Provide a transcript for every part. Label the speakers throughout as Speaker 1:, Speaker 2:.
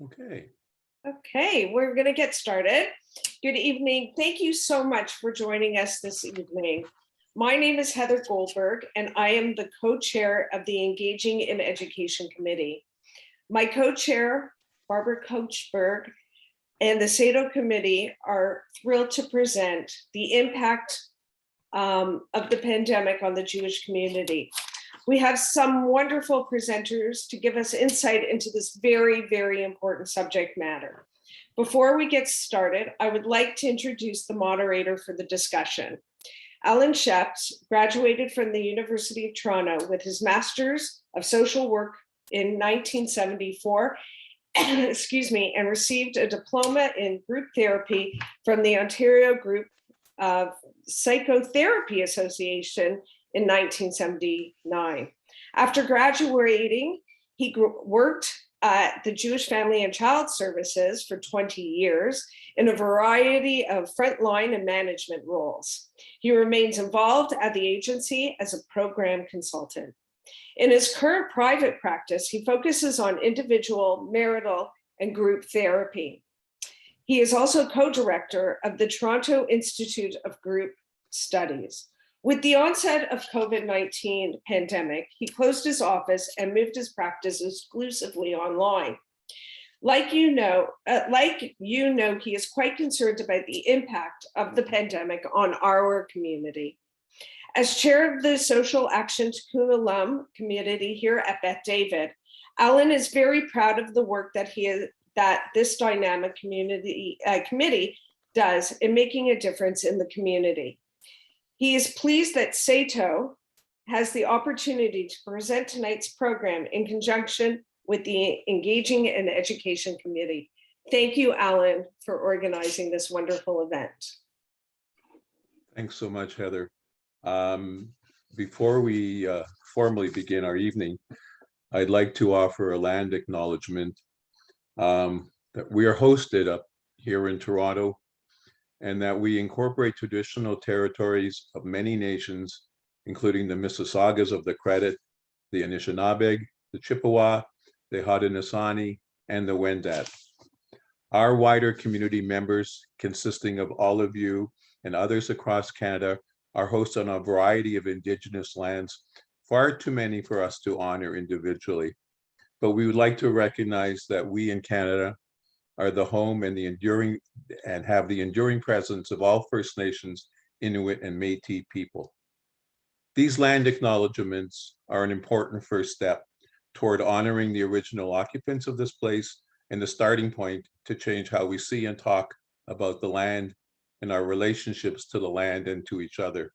Speaker 1: Okay.
Speaker 2: Okay, we're going to get started. Good evening. Thank you so much for joining us this evening. My name is Heather Goldberg, and I am the co-chair of the Engaging in Education Committee. My co-chair, Barbara Kochberg, and the SATO committee are thrilled to present the impact of the pandemic on the Jewish community. We have some wonderful presenters to give us insight into this very, very important subject matter. Before we get started, I would like to introduce the moderator for the discussion. Alan Sheps graduated from the University of Toronto with his Master's of Social Work in 1974, excuse me, and received a diploma in group therapy from the Ontario Group Psychotherapy Association in 1979. After graduating, he worked at the Jewish Family and Child Services for 20 years in a variety of frontline and management roles. He remains involved at the agency as a program consultant. In his current private practice, he focuses on individual, marital, and group therapy. He is also co-director of the Toronto Institute of Group Studies. With the onset of COVID-19 pandemic, he closed his office and moved his practice exclusively online. Like you know, he is quite concerned about the impact of the pandemic on our community. As chair of the Social Action Tikkun Olam community here at Beth David, Alan is very proud of the work that this dynamic community committee does in making a difference in the community. He is pleased that SATO has the opportunity to present tonight's program in conjunction with the Engaging in Education Committee. Thank you, Alan, for organizing this wonderful event.
Speaker 1: Thanks so much, Heather. Before we formally begin our evening, I'd like to offer a land acknowledgement that we are hosted up here in Toronto, and that we incorporate traditional territories of many nations, including the Mississaugas of the Credit, the Anishinaabe, the Chippewa, the Haudenosaunee, and the Wendat. Our wider community members, consisting of all of you and others across Canada, are hosts on a variety of Indigenous lands, far too many for us to honor individually. But we would like to recognize that we in Canada are the home and have the enduring presence of all First Nations, Inuit, and Métis people. These land acknowledgements are an important first step toward honoring the original occupants of this place and the starting point to change how we see and talk about the land and our relationships to the land and to each other.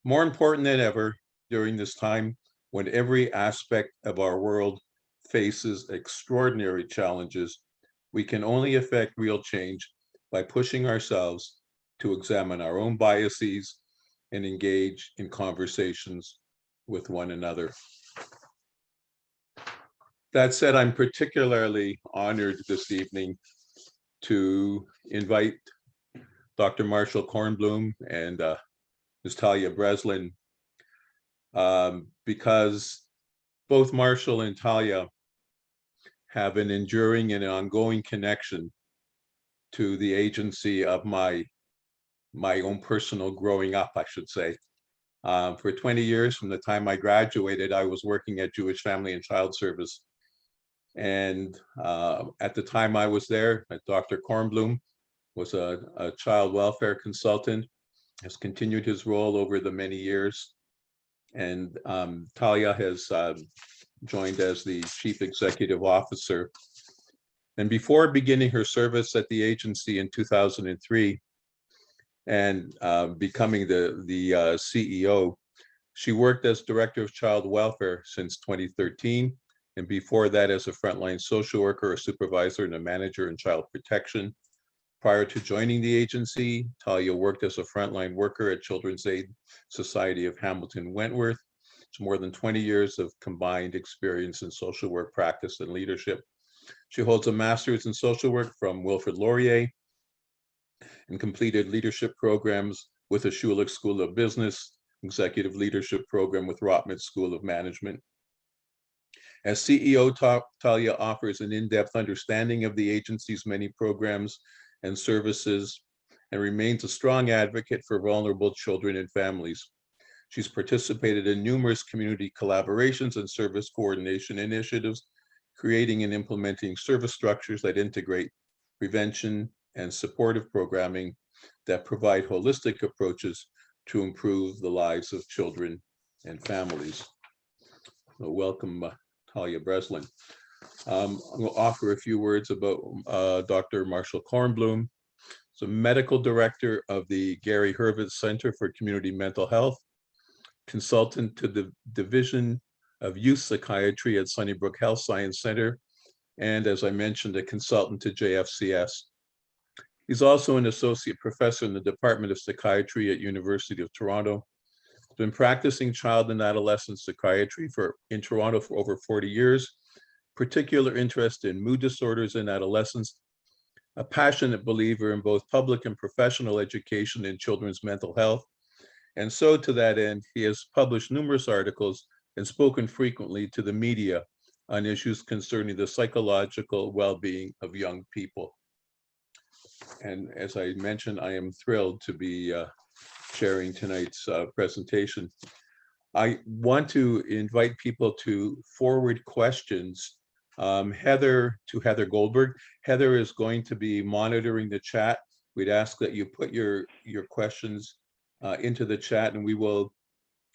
Speaker 1: More important than ever, during this time when every aspect of our world faces extraordinary challenges, we can only affect real change by pushing ourselves to examine our own biases and engage in conversations with one another. That said, I'm particularly honored this evening to invite Dr. Marshall Cornbloom and Ms. Talia Breslin, because both Marshall and Talia have an enduring and ongoing connection to the agency of my own personal growing up, I should say. For 20 years, from the time I graduated, I was working at Jewish Family and Child Service. And at the time I was there, Dr. Cornbloom was a child welfare consultant, has continued his role over the many years. And Talia has joined as the Chief Executive Officer. And before beginning her service at the agency in 2003 and becoming the CEO, she worked as Director of Child Welfare since 2013. And before that, as a frontline social worker, a supervisor, and a manager in child protection. Prior to joining the agency, Talia worked as a frontline worker at Children's Aid Society of Hamilton Wentworth. It's more than 20 years of combined experience in social work practice and leadership. She holds a master's in social work from Wilfrid Laurier and completed leadership programs with the Schulich School of Business, executive leadership program with Rotman School of Management. As CEO, Talia offers an in-depth understanding of the agency's many programs and services and remains a strong advocate for vulnerable children and families. She's participated in numerous community collaborations and service coordination initiatives, creating and implementing service structures that integrate prevention and supportive programming that provide holistic approaches to improve the lives of children and families. So welcome, Talia Breslin. I'm going to offer a few words about Dr. Marshall Cornbloom. So medical director of the Gary Hurwitz Center for Community Mental Health, consultant to the Division of Youth Psychiatry at Sunnybrook Health Science Center, and as I mentioned, a consultant to JFCS. He's also an associate professor in the Department of Psychiatry at University of Toronto. He's been practicing child and adolescent psychiatry in Toronto for over 40 years, particular interest in mood disorders in adolescents, a passionate believer in both public and professional education in children's mental health. And so to that end, he has published numerous articles and spoken frequently to the media on issues concerning the psychological well-being of young people. And as I mentioned, I am thrilled to be sharing tonight's presentation. I want to invite people to forward questions. Heather Goldberg. Heather is going to be monitoring the chat. We'd ask that you put your questions into the chat, and we will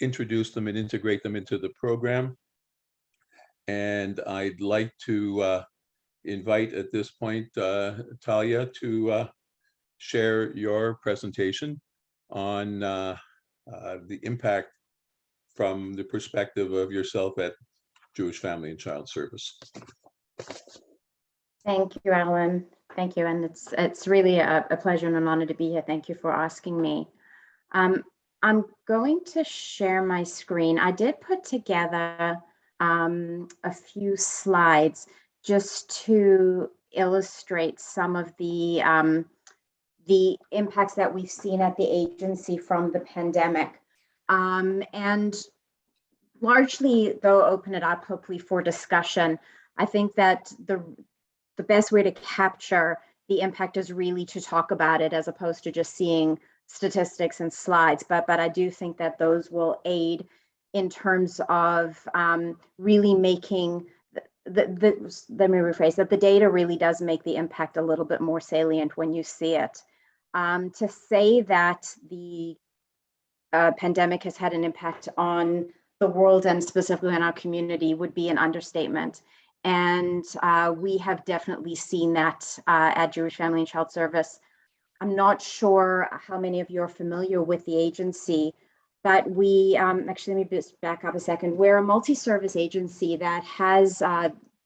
Speaker 1: introduce them and integrate them into the program. And I'd like to invite at this point Talia to share your presentation on the impact from the perspective of yourself at Jewish Family and Child Service.
Speaker 3: Thank you, Alan. Thank you, and it's really a pleasure and an honor to be here. Thank you for asking me. I'm going to share my screen. I did put together a few slides just to illustrate some of the impacts that we've seen at the agency from the pandemic. And largely, though, open it up hopefully for discussion. I think that the best way to capture the impact is really to talk about it as opposed to just seeing statistics and slides. But I do think that those will aid in terms of really making let me rephrase that the data really does make the impact a little bit more salient when you see it. To say that the pandemic has had an impact on the world and specifically in our community would be an understatement. And we have definitely seen that at Jewish Family and Child Service. I'm not sure how many of you are familiar with the agency, but we, actually, let me just back up a second. We're a multi-service agency that has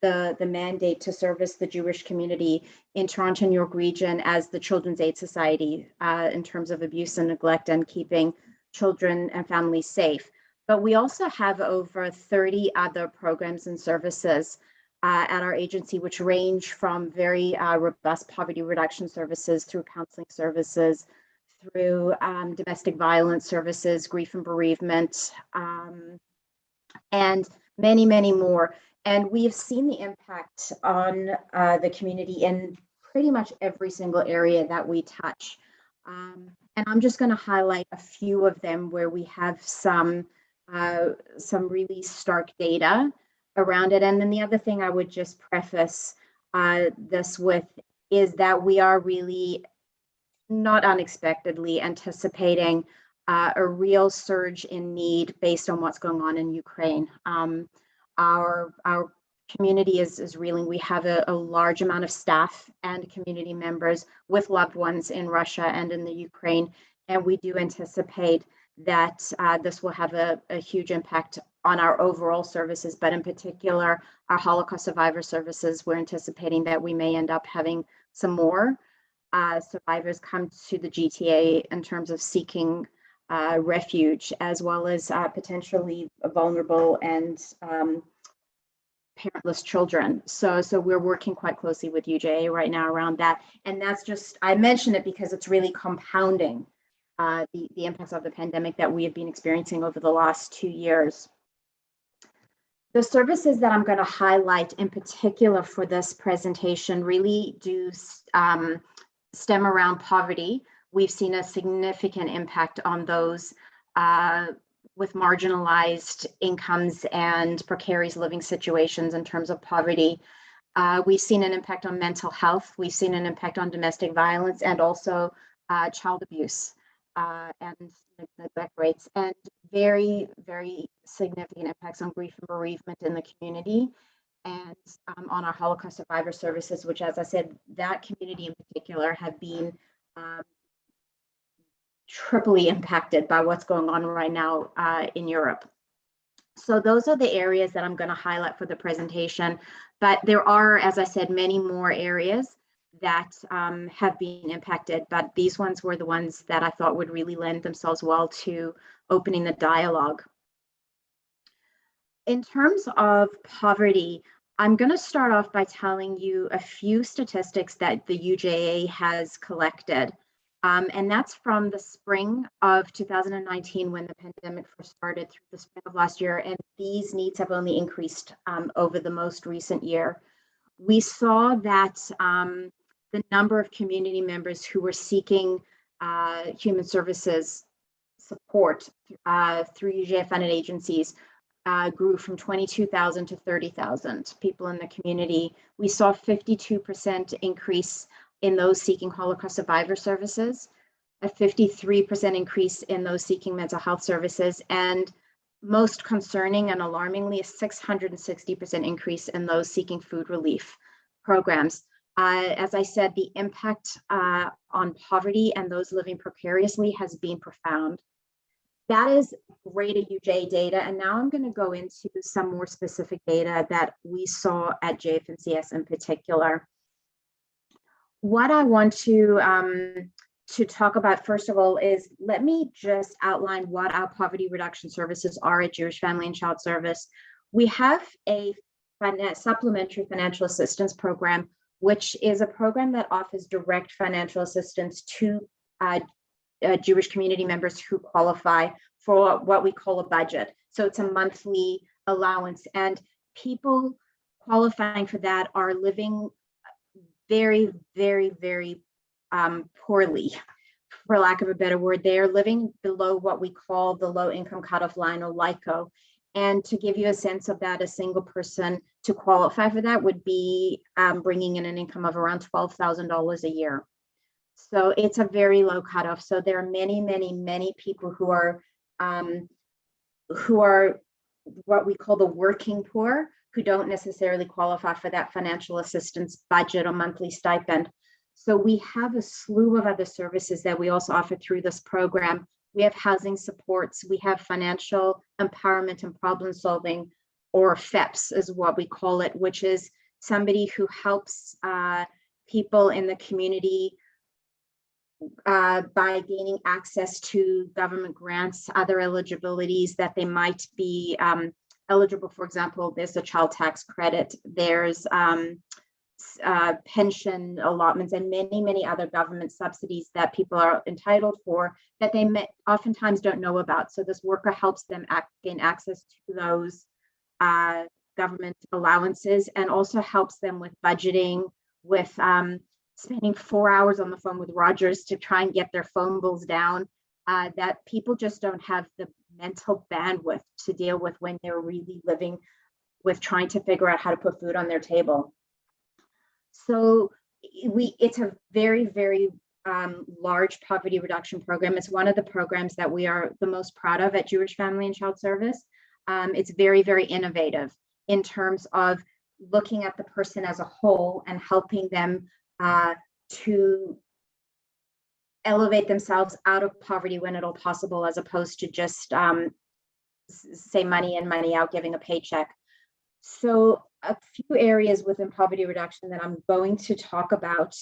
Speaker 3: the mandate to service the Jewish community in Toronto and York Region as the Children's Aid Society in terms of abuse and neglect and keeping children and families safe. But we also have over 30 other programs and services at our agency, which range from very robust poverty reduction services through counseling services, through domestic violence services, grief and bereavement, and many, many more. And we have seen the impact on the community in pretty much every single area that we touch. And I'm just going to highlight a few of them where we have some really stark data around it. And then the other thing I would just preface this with is that we are really not unexpectedly anticipating a real surge in need based on what's going on in Ukraine. Our community is reeling. We have a large amount of staff and community members with loved ones in Russia and in the Ukraine, and we do anticipate that this will have a huge impact on our overall services, but in particular, our Holocaust Survivor services. We're anticipating that we may end up having some more survivors come to the GTA in terms of seeking refuge, as well as potentially vulnerable and parentless children. So we're working quite closely with UJA right now around that. And that's just, I mention it because it's really compounding the impacts of the pandemic that we have been experiencing over the last 2 years. The services that I'm going to highlight in particular for this presentation really do stem around poverty. We've seen a significant impact on those with marginalized incomes and precarious living situations in terms of poverty. We've seen an impact on mental health. We've seen an impact on domestic violence and also child abuse and neglect rates, and very, very significant impacts on grief and bereavement in the community, and on our Holocaust Survivor services, which, as I said, that community in particular have been triply impacted by what's going on right now in Europe. So those are the areas that I'm going to highlight for the presentation, but there are, as I said, many more areas that have been impacted, but these ones were the ones that I thought would really lend themselves well to opening the dialogue. In terms of poverty, I'm going to start off by telling you a few statistics that the UJA has collected. And that's from the spring of 2019 when the pandemic first started through the spring of last year. And these needs have only increased over the most recent year. We saw that the number of community members who were seeking human services support through UJA-funded agencies grew from 22,000 to 30,000 people in the community. We saw 52% increase in those seeking Holocaust Survivor services, a 53% increase in those seeking mental health services, and most concerning and alarmingly, a 660% increase in those seeking food relief programs. As I said, the impact on poverty and those living precariously has been profound. That is great UJA data, and now I'm going to go into some more specific data that we saw at JFNCS in particular. What I want to talk about, first of all, is let me just outline what our poverty reduction services are at Jewish Family and Child Service. We have a supplementary financial assistance program, which is a program that offers direct financial assistance to Jewish community members who qualify for what we call a budget. So it's a monthly allowance, and people qualifying for that are living very, very, very poorly, for lack of a better word. They are living below what we call the low income cutoff line, or LICO. And to give you a sense of that, a single person to qualify for that would be bringing in an income of around $12,000 a year. So it's a very low cutoff. So there are many, many, many people who are what we call the working poor, who don't necessarily qualify for that financial assistance budget or monthly stipend. So we have a slew of other services that we also offer through this program. We have housing supports, we have financial empowerment and problem solving, or FEPS is what we call it, which is somebody who helps people in the community by gaining access to government grants, other eligibilities that they might be eligible. For example, there's the child tax credit, there's pension allotments, and many, many other government subsidies that people are entitled for that they oftentimes don't know about. So this worker helps them gain access to those government allowances, and also helps them with budgeting, with spending 4 hours on the phone with Rogers to try and get their phone bills down, that people just don't have the mental bandwidth to deal with when they're really living with trying to figure out how to put food on their table. So it's a very, very large poverty reduction program. It's one of the programs that we are the most proud of at Jewish Family and Child Service. It's very, very innovative in terms of looking at the person as a whole and helping them to elevate themselves out of poverty when at all possible, as opposed to just say money in, money out, giving a paycheck. So a few areas within poverty reduction that I'm going to talk about.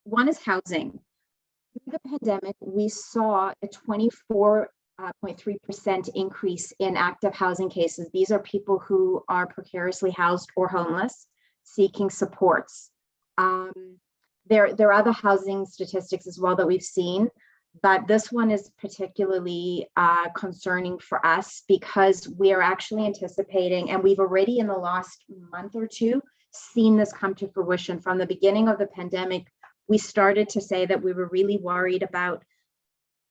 Speaker 3: One is housing. Through the pandemic, we saw a 24.3% increase in active housing cases. These are people who are precariously housed or homeless, seeking supports. There are other housing statistics as well that we've seen. But this one is particularly concerning for us because we are actually anticipating, and we've already in the last month or two seen this come to fruition. From the beginning of the pandemic, we started to say that we were really worried about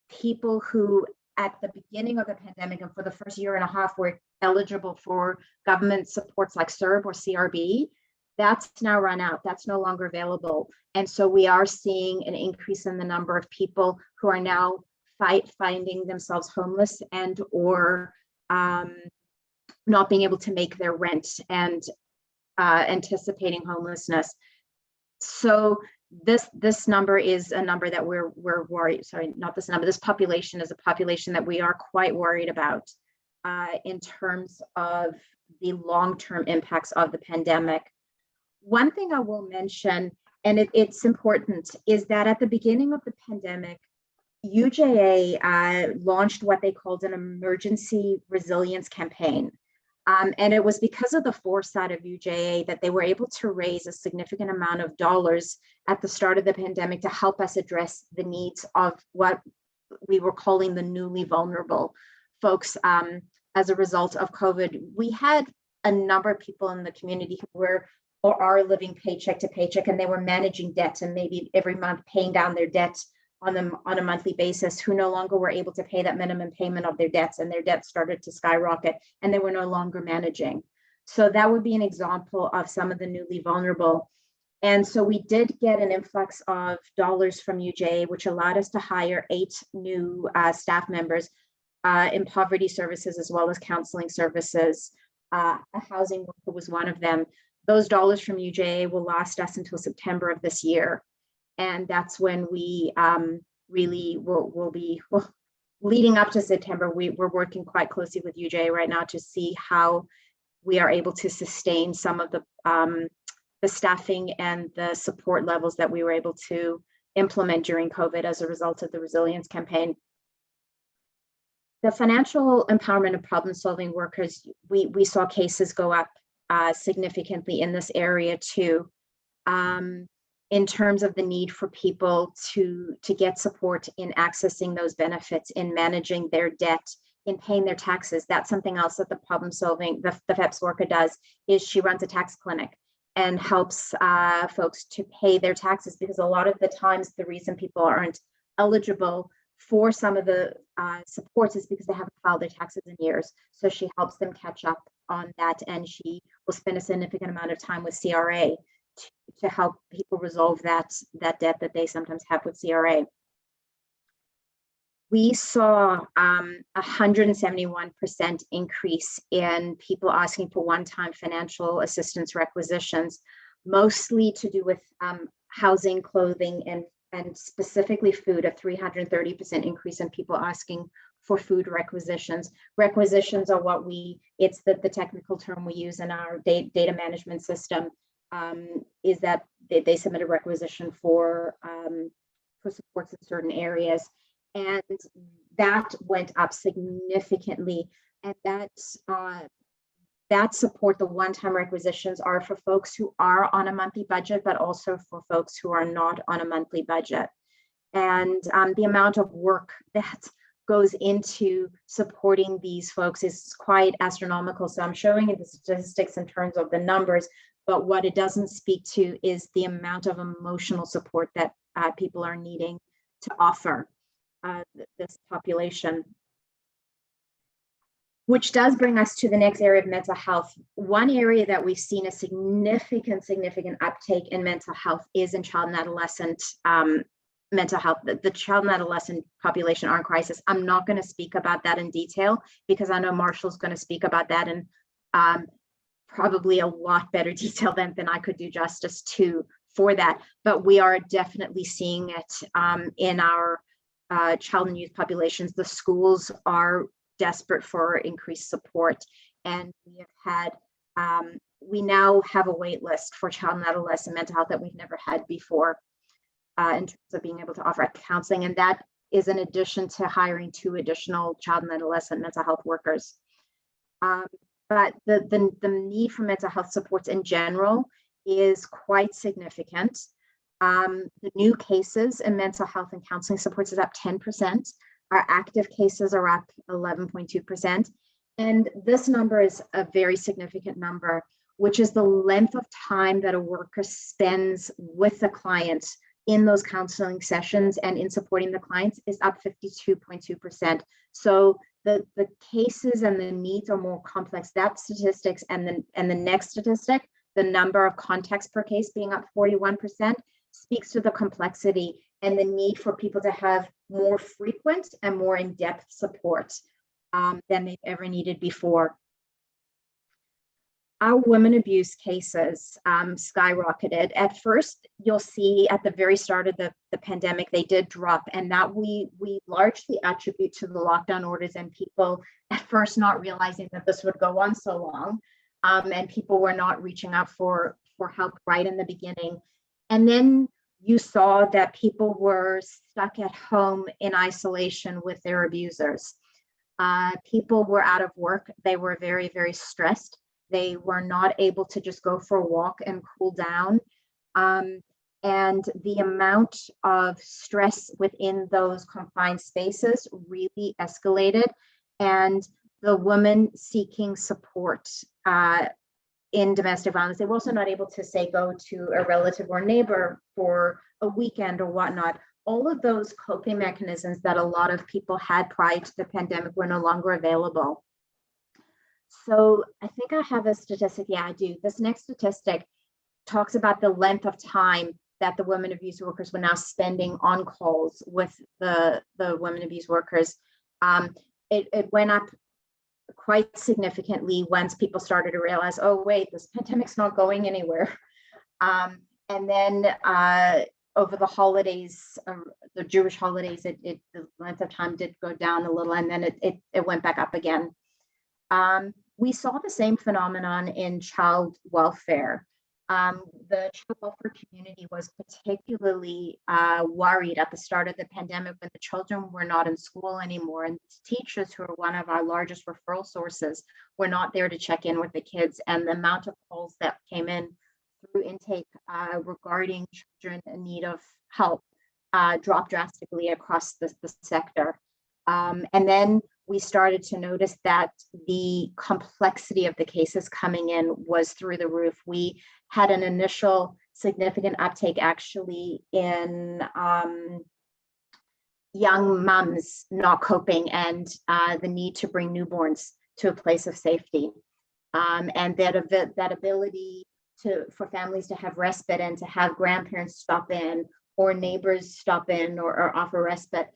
Speaker 3: people who at the beginning of the pandemic and for the first year and a half were eligible for government supports like CERB or CRB. That's now run out. That's no longer available. And so we are seeing an increase in the number of people who are now finding themselves homeless and or not being able to make their rent and anticipating homelessness. So this number is a number that we're worried. Sorry, not this number. This population is a population that we are quite worried about in terms of the long-term impacts of the pandemic. One thing I will mention, and it's important, is that at the beginning of the pandemic, UJA launched what they called an emergency resilience campaign. And it was because of the foresight of UJA that they were able to raise a significant amount of dollars at the start of the pandemic to help us address the needs of what we were calling the newly vulnerable folks as a result of COVID. We had a number of people in the community who were or are living paycheck to paycheck, and they were managing debt and maybe every month paying down their debt on a monthly basis, who no longer were able to pay that minimum payment of their debts, and their debts started to skyrocket and they were no longer managing. So that would be an example of some of the newly vulnerable. And so we did get an influx of dollars from UJA, which allowed us to hire 8 new staff members in poverty services as well as counseling services. A housing worker was one of them. Those dollars from UJA will last us until September of this year. And that's when we really will be, well, leading up to September, we're working quite closely with UJA right now to see how we are able to sustain some of the staffing and the support levels that we were able to implement during COVID as a result of the resilience campaign. The financial empowerment of problem-solving workers, we saw cases go up significantly in this area too, in terms of the need for people to get support in accessing those benefits, in managing their debt, in paying their taxes. That's something else that the problem-solving, the FEPS worker does, is she runs a tax clinic and helps folks to pay their taxes, because a lot of the times the reason people aren't eligible for some of the supports is because they haven't filed their taxes in years. So she helps them catch up on that, and she will spend a significant amount of time with CRA to help people resolve that debt that they sometimes have with CRA. We saw 171% increase in people asking for one-time financial assistance requisitions, mostly to do with housing, clothing, and specifically food. A 330% increase in people asking for food requisitions. Requisitions are what it's the technical term we use in our data management system, is that they submit a requisition for supports in certain areas. And that went up significantly. And that support, the one-time requisitions, are for folks who are on a monthly budget, but also for folks who are not on a monthly budget. And the amount of work that goes into supporting these folks is quite astronomical. So I'm showing you the statistics in terms of the numbers, but what it doesn't speak to is the amount of emotional support that people are needing to offer this population. Which does bring us to the next area of mental health. One area that we've seen a significant uptake in mental health is in child and adolescent mental health. The child and adolescent population are in crisis. I'm not going to speak about that in detail because I know Marshall's going to speak about that in probably a lot better detail than I could do justice to for that. But we are definitely seeing it in our child and youth populations. The schools are desperate for increased support, and we now have a wait list for child and adolescent mental health that we've never had before in terms of being able to offer counseling, and that is in addition to hiring 2 additional child and adolescent mental health workers. But the need for mental health supports in general is quite significant. The new cases in mental health and counseling supports is up 10%. Our active cases are up 11.2%. And this number is a very significant number, which is the length of time that a worker spends with the client in those counseling sessions and in supporting the clients is up 52.2%. So the cases and the needs are more complex. That statistics and the next statistic, the number of contacts per case being up 41%, speaks to the complexity and the need for people to have more frequent and more in-depth support than they've ever needed before. Our women abuse cases skyrocketed. At first, you'll see at the very start of the pandemic, they did drop, and that we largely attribute to the lockdown orders and people at first not realizing that this would go on so long, and people were not reaching out for help right in the beginning. And then you saw that people were stuck at home in isolation with their abusers. People were out of work. They were very, very stressed. They were not able to just go for a walk and cool down. And the amount of stress within those confined spaces really escalated. And the women seeking support in domestic violence, they were also not able to, say, go to a relative or neighbor for a weekend or whatnot. All of those coping mechanisms that a lot of people had prior to the pandemic were no longer available. So I think I have a statistic. Yeah, I do. This next statistic talks about the length of time that the women abuse workers were now spending on calls with the women abuse workers. It went up quite significantly once people started to realize, oh, wait, this pandemic's not going anywhere. And then over the holidays, the Jewish holidays, the length of time did go down a little, and then it went back up again. We saw the same phenomenon in child welfare. The child welfare community was particularly worried at the start of the pandemic when the children were not in school anymore, and teachers, who are one of our largest referral sources, were not there to check in with the kids, and the amount of calls that came in through intake regarding children in need of help dropped drastically across the sector. And then we started to notice that the complexity of the cases coming in was through the roof. We had an initial significant uptake actually in young mums not coping and the need to bring newborns to a place of safety. And that ability for families to have respite and to have grandparents stop in or neighbors stop in or offer respite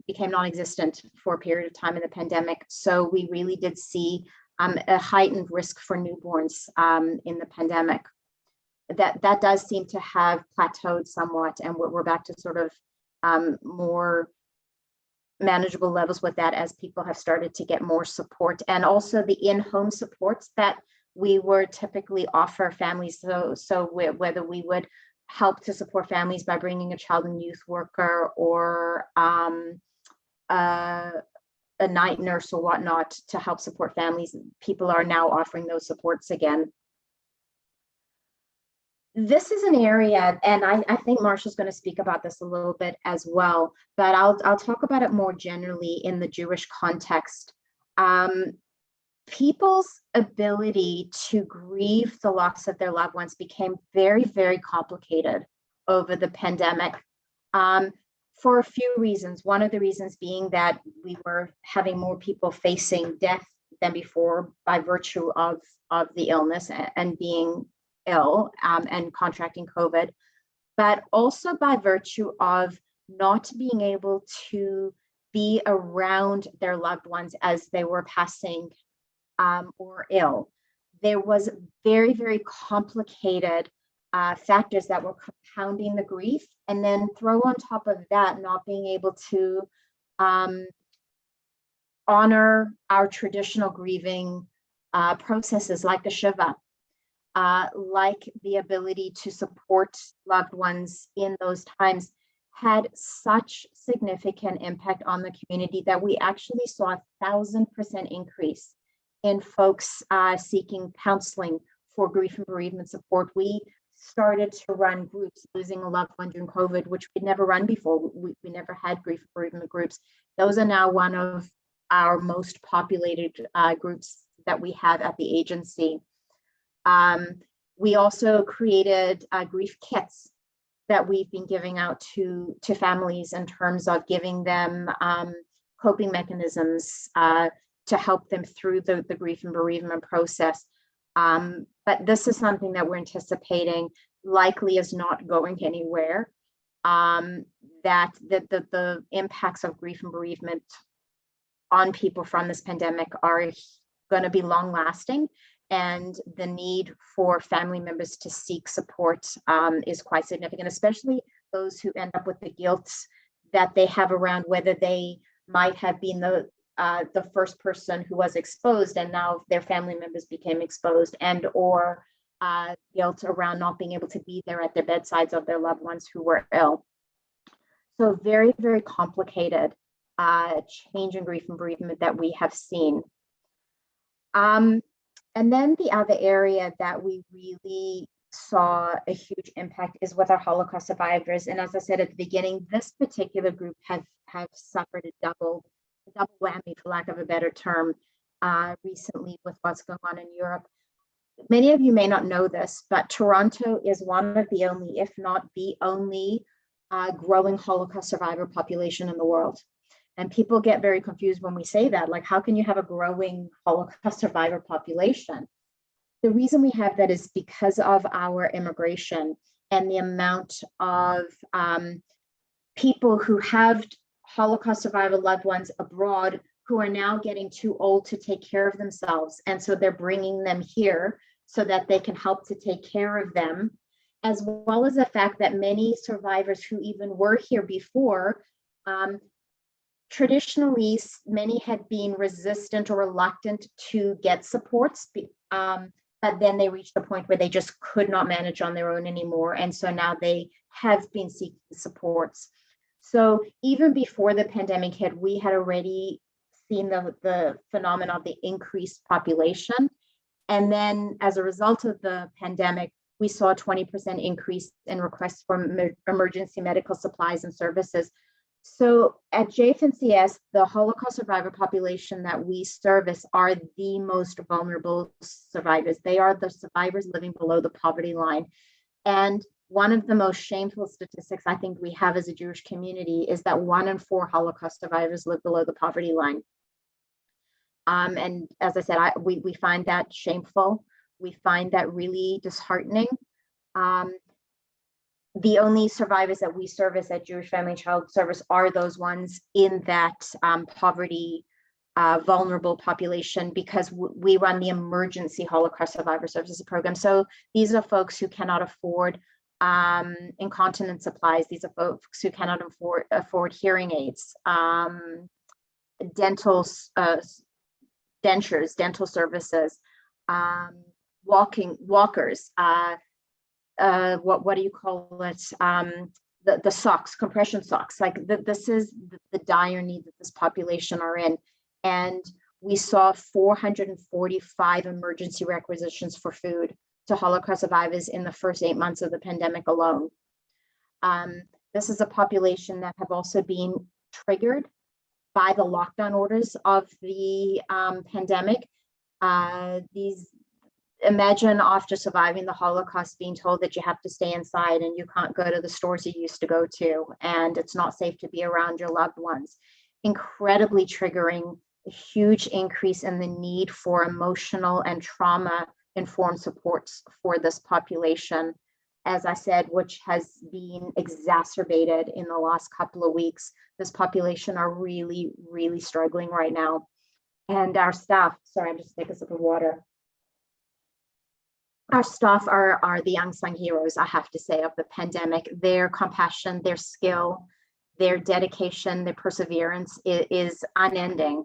Speaker 3: became non-existent for a period of time in the pandemic. So we really did see a heightened risk for newborns in the pandemic. That does seem to have plateaued somewhat, and we're back to sort of more manageable levels with that as people have started to get more support, and also the in-home supports that we were typically offer families. So whether we would help to support families by bringing a child and youth worker or a night nurse or whatnot to help support families, people are now offering those supports again. This is an area, and I think Marshall's going to speak about this a little bit as well, but I'll talk about it more generally in the Jewish context. People's ability to grieve the loss of their loved ones became very, very complicated over the pandemic for a few reasons. One of the reasons being that we were having more people facing death than before by virtue of the illness and being ill and contracting COVID, but also by virtue of not being able to be around their loved ones as they were passing or ill. There was very, very complicated factors that were compounding the grief, and then throw on top of that not being able to honor our traditional grieving processes like the Shiva, like the ability to support loved ones in those times, had such significant impact on the community that we actually saw 1,000% increase in folks seeking counseling for grief and bereavement support. We started to run groups, losing a loved one during COVID, which we'd never run before. We never had grief and bereavement groups. Those are now one of our most populated groups that we have at the agency. We also created grief kits that we've been giving out to families in terms of giving them coping mechanisms to help them through the grief and bereavement process. But this is something that we're anticipating likely is not going anywhere. That the impacts of grief and bereavement on people from this pandemic are going to be long lasting, and the need for family members to seek support is quite significant, especially those who end up with the guilt that they have around whether they might have been the first person who was exposed and now their family members became exposed, and or guilt around not being able to be there at their bedsides of their loved ones who were ill. So very, very complicated change in grief and bereavement that we have seen. And then the other area that we really saw a huge impact is with our Holocaust survivors. And as I said at the beginning, this particular group have suffered a double whammy, for lack of a better term, recently with what's going on in Europe. Many of you may not know this, but Toronto is one of the only, if not the only, growing Holocaust survivor population in the world. And people get very confused when we say that, like, how can you have a growing Holocaust survivor population? The reason we have that is because of our immigration and the amount of people who have Holocaust survivor loved ones abroad who are now getting too old to take care of themselves. And so they're bringing them here so that they can help to take care of them, as well as the fact that many survivors who even were here before, traditionally, many had been resistant or reluctant to get supports, but then they reached a point where they just could not manage on their own anymore. And so now they have been seeking supports. So even before the pandemic hit, we had already seen the phenomenon of the increased population. And then as a result of the pandemic, we saw a 20% increase in requests for emergency medical supplies and services. So at JFNCS, the Holocaust survivor population that we service are the most vulnerable survivors. They are the survivors living below the poverty line. And one of the most shameful statistics I think we have as a Jewish community is that 1 in 4 Holocaust survivors live below the poverty line. And as I said, we find that shameful. We find that really disheartening. The only survivors that we service at Jewish Family and Child Service are those ones in that poverty vulnerable population, because we run the emergency Holocaust Survivor Services program. So these are folks who cannot afford incontinence supplies. These are folks who cannot afford hearing aids, dentures, dental services, walkers, what do you call it? The socks, compression socks. Like this is the dire need that this population are in. And we saw 445 emergency requisitions for food to Holocaust survivors in the first 8 months of the pandemic alone. This is a population that have also been triggered by the lockdown orders of the pandemic. Imagine after surviving the Holocaust being told that you have to stay inside and you can't go to the stores you used to go to, and it's not safe to be around your loved ones. Incredibly triggering, a huge increase in the need for emotional and trauma-informed supports for this population, as I said, which has been exacerbated in the last couple of weeks. This population are really, really struggling right now. And our staff, sorry, I'm just taking a sip of water. Our staff are the unsung heroes, I have to say, of the pandemic. Their compassion, their skill, their dedication, their perseverance is unending.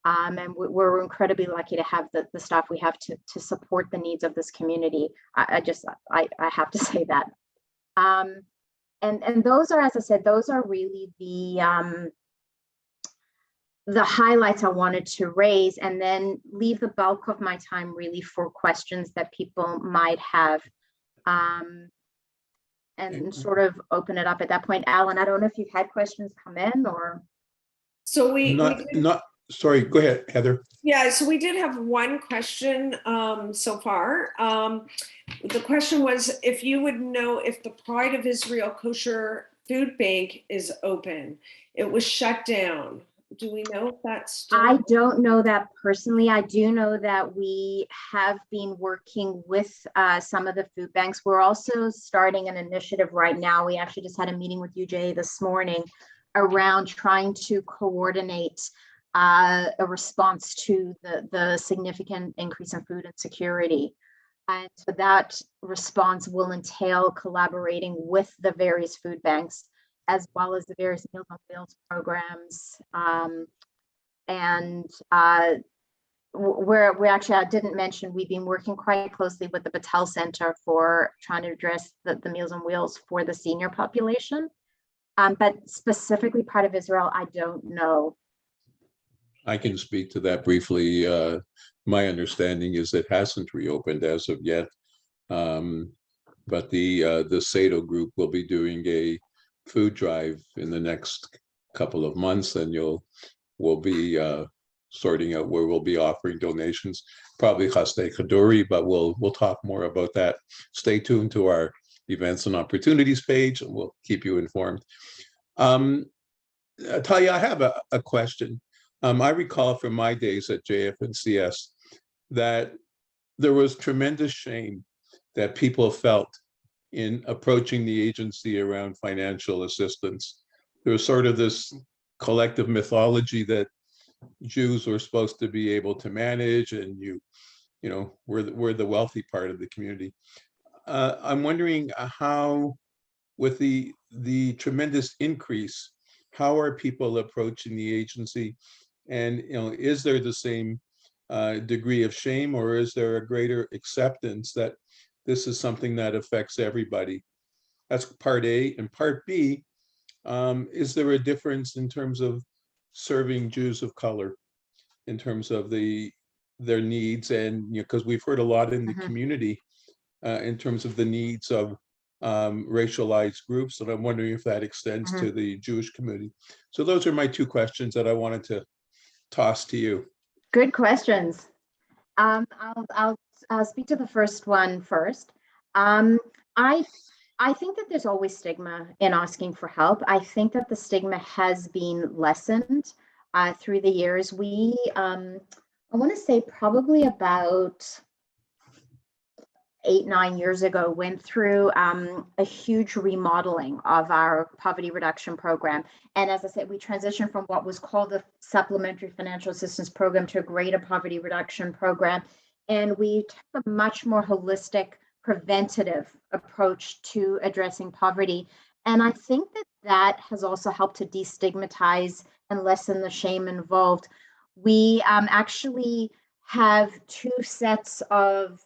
Speaker 3: And we're incredibly lucky to have the staff we have to support the needs of this community. I have to say that. And those are, as I said, those are really the highlights I wanted to raise, and then leave the bulk of my time really for questions that people might have, and sort of open it up at that point. Alan, I don't know if you've had questions come in or.
Speaker 2: So we
Speaker 1: Sorry, go ahead, Heather.
Speaker 2: Yeah, so we did have one question so far. The question was if you would know if the Pride of Israel Kosher Food Bank is open. It was shut down. Do we know if that's still?
Speaker 3: I don't know that personally. I do know that we have been working with some of the food banks. We're also starting an initiative right now. We actually just had a meeting with UJA this morning around trying to coordinate a response to the significant increase in food insecurity. And so that response will entail collaborating with the various food banks, as well as the various Meals on Wheels programs. We actually, I didn't mention, we've been working quite closely with the Battelle Center for trying to address the Meals on Wheels for the senior population. But specifically part of Israel, I don't know.
Speaker 1: I can speak to that briefly. My understanding is it hasn't reopened as of yet, but the SATO group will be doing a food drive in the next couple of months, and we'll be sorting out where we'll be offering donations, probably Chasdei Chaduri, but we'll talk more about that. Stay tuned to our events and opportunities page, and we'll keep you informed. Talia, I have a question. I recall from my days at JF&CS that there was tremendous shame that people felt in approaching the agency around financial assistance. There was sort of this collective mythology that Jews were supposed to be able to manage, and we're the wealthy part of the community. I'm wondering how, with the tremendous increase, how are people approaching the agency? And is there the same degree of shame, or is there a greater acceptance that this is something that affects everybody? That's part A. And part B, is there a difference in terms of serving Jews of color, in terms of their needs? And because we've heard a lot in the community in terms of the needs of racialized groups, and I'm wondering if that extends to the Jewish community. So those are my two questions that I wanted to toss to you.
Speaker 3: Good questions. I'll speak to the first one first. I think that there's always stigma in asking for help. I think that the stigma has been lessened through the years. We, I want to say probably about 8-9 years ago, went through a huge remodeling of our poverty reduction program. And as I said, we transitioned from what was called the Supplementary Financial Assistance Program to a greater poverty reduction program. And we took a much more holistic, preventative approach to addressing poverty. And I think that has also helped to destigmatize and lessen the shame involved. We actually have two sets of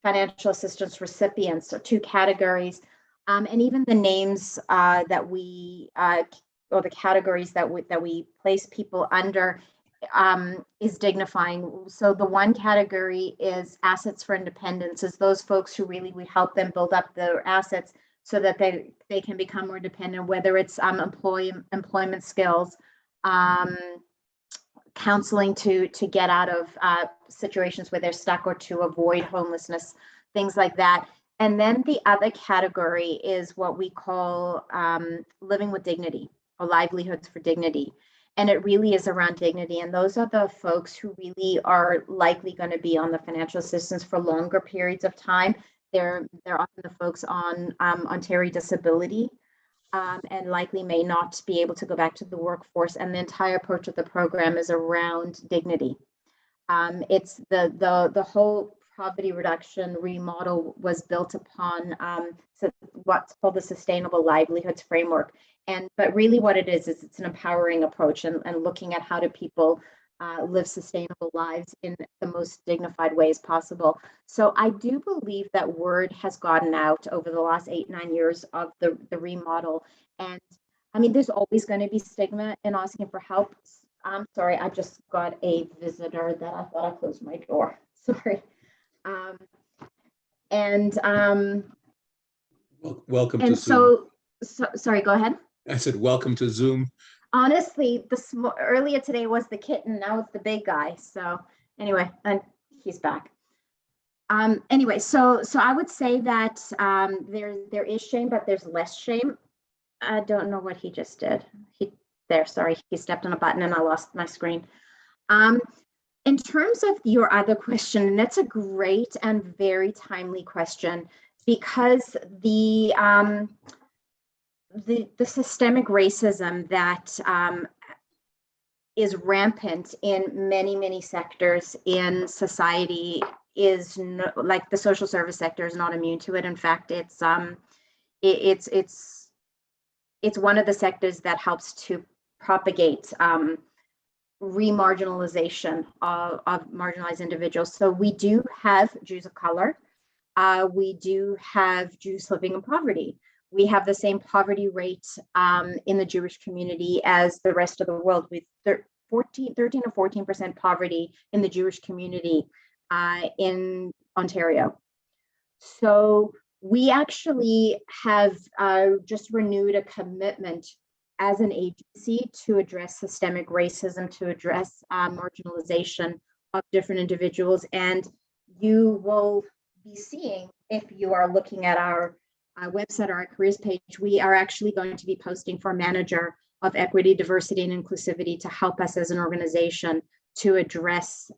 Speaker 3: financial assistance recipients, or two categories, and even the names that we or the categories that we place people under is dignifying. So the one category is assets for independence, is those folks who really, we help them build up their assets so that they can become more dependent, whether it's employment skills, counseling to get out of situations where they're stuck, or to avoid homelessness, things like that. And then the other category is what we call living with dignity, or livelihoods for dignity. And it really is around dignity. And those are the folks who really are likely going to be on the financial assistance for longer periods of time. They're often the folks on Ontario disability, and likely may not be able to go back to the workforce. And the entire approach of the program is around dignity. It's the whole poverty reduction remodel was built upon what's called the Sustainable Livelihoods Framework. But really what it is it's an empowering approach, and looking at how do people live sustainable lives in the most dignified ways possible. So I do believe that word has gotten out over the last 8-9 years of the remodel. And I mean, there's always going to be stigma in asking for help. I'm sorry, I just got a visitor that I thought I closed my door. Sorry.
Speaker 1: Welcome to
Speaker 3: And
Speaker 1: Zoom.
Speaker 3: so sorry, go ahead.
Speaker 1: I said, welcome to Zoom.
Speaker 3: Honestly, earlier today was the kitten, now it's the big guy. So anyway, and he's back. Anyway, so I would say that there is shame, but there's less shame. I don't know what he just did. Sorry, he stepped on a button and I lost my screen. In terms of your other question, and that's a great and very timely question, because the systemic racism that is rampant in many sectors in society is like the social service sector is not immune to it. In fact, it's one of the sectors that helps to propagate remarginalization of marginalized individuals. So we do have Jews of color. We do have Jews living in poverty. We have the same poverty rate in the Jewish community as the rest of the world, with 13 or 14% poverty in the Jewish community in Ontario. So we actually have just renewed a commitment as an agency to address systemic racism, to address marginalization of different individuals. And you will be seeing, if you are looking at our website or our careers page, we are actually going to be posting for a manager of equity, diversity, and inclusivity to help us as an organization to address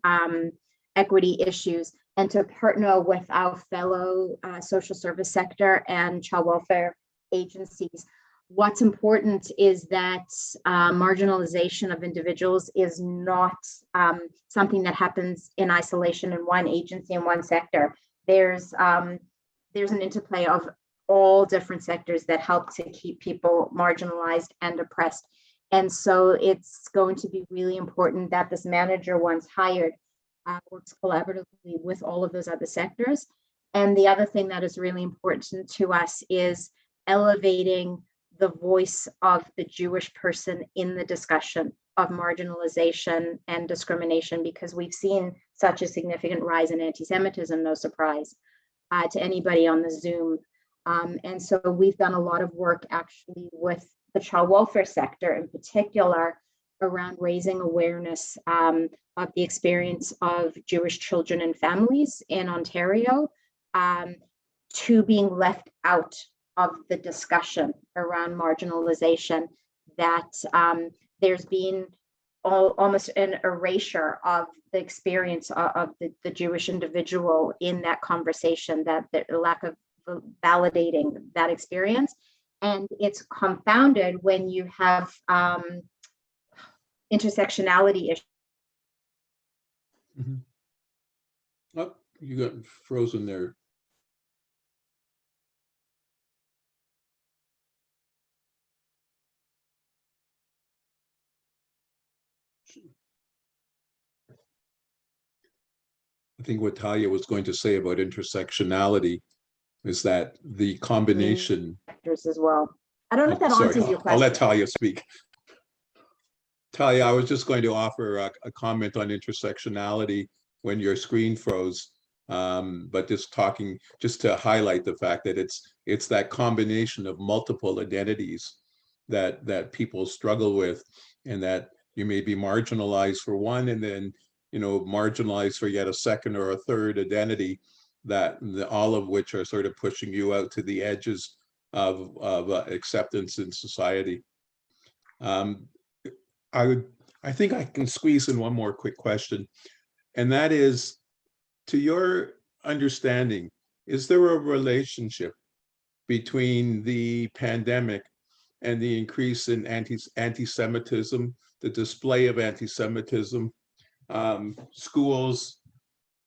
Speaker 3: equity issues and to partner with our fellow social service sector and child welfare agencies. What's important is that marginalization of individuals is not something that happens in isolation in one agency in one sector. There's an interplay of all different sectors that help to keep people marginalized and oppressed. And so it's going to be really important that this manager, once hired, works collaboratively with all of those other sectors. And the other thing that is really important to us is elevating the voice of the Jewish person in the discussion of marginalization and discrimination, because we've seen such a significant rise in anti-Semitism, no surprise to anybody on the Zoom. And so we've done a lot of work actually with the child welfare sector in particular around raising awareness of the experience of Jewish children and families in Ontario to being left out of the discussion around marginalization, that there's been almost an erasure of the experience of the Jewish individual in that conversation, that the lack of validating that experience. And it's confounded when you have intersectionality issues.
Speaker 1: Mm-hmm. Oh, you got frozen there. I think what Talia was going to say about intersectionality is that the combination
Speaker 3: as well. I don't know if that answers your question.
Speaker 1: I'll let Talia speak. Talia, I was just going to offer a comment on intersectionality when your screen froze, but just to highlight the fact that it's that combination of multiple identities that people struggle with, and that you may be marginalized for one, and then marginalized for yet a second or a third identity, all of which are sort of pushing you out to the edges of acceptance in society. I think I can squeeze in one more quick question, and that is, to your understanding, is there a relationship between the pandemic and the increase in anti-Semitism, the display of anti-Semitism, schools,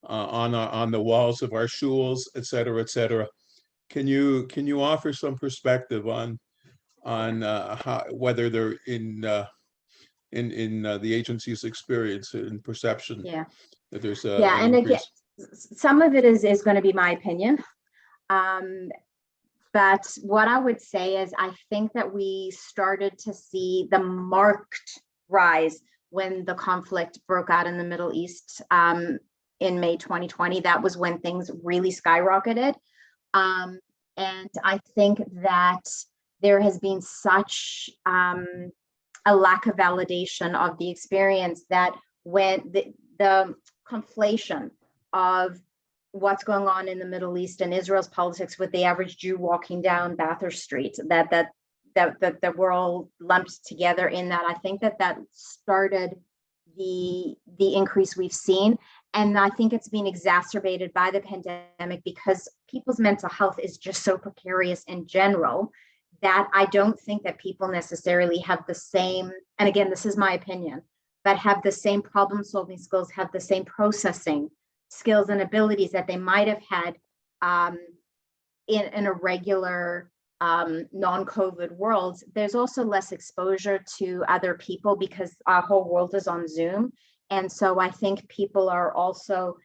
Speaker 1: on the walls of our schools, et cetera, et cetera? Can you offer some perspective on how, whether they're in the agency's experience and perception?
Speaker 3: Yeah.
Speaker 1: That there's
Speaker 3: and again, some of it is going to be my opinion. But what I would say is, I think that we started to see the marked rise when the conflict broke out in the Middle East in May 2020. That was when things really skyrocketed. And I think that there has been such a lack of validation of the experience that when the conflation of what's going on in the Middle East and Israel's politics with the average Jew walking down Bathurst Street, that we're all lumped together in that. I think that started the increase we've seen. And I think it's been exacerbated by the pandemic because people's mental health is just so precarious in general that I don't think that people necessarily have the same, and again, this is my opinion, but have the same problem solving skills, have the same processing skills and abilities that they might have had in a regular non-COVID world. There's also less exposure to other people because our whole world is on Zoom. And so I think people are also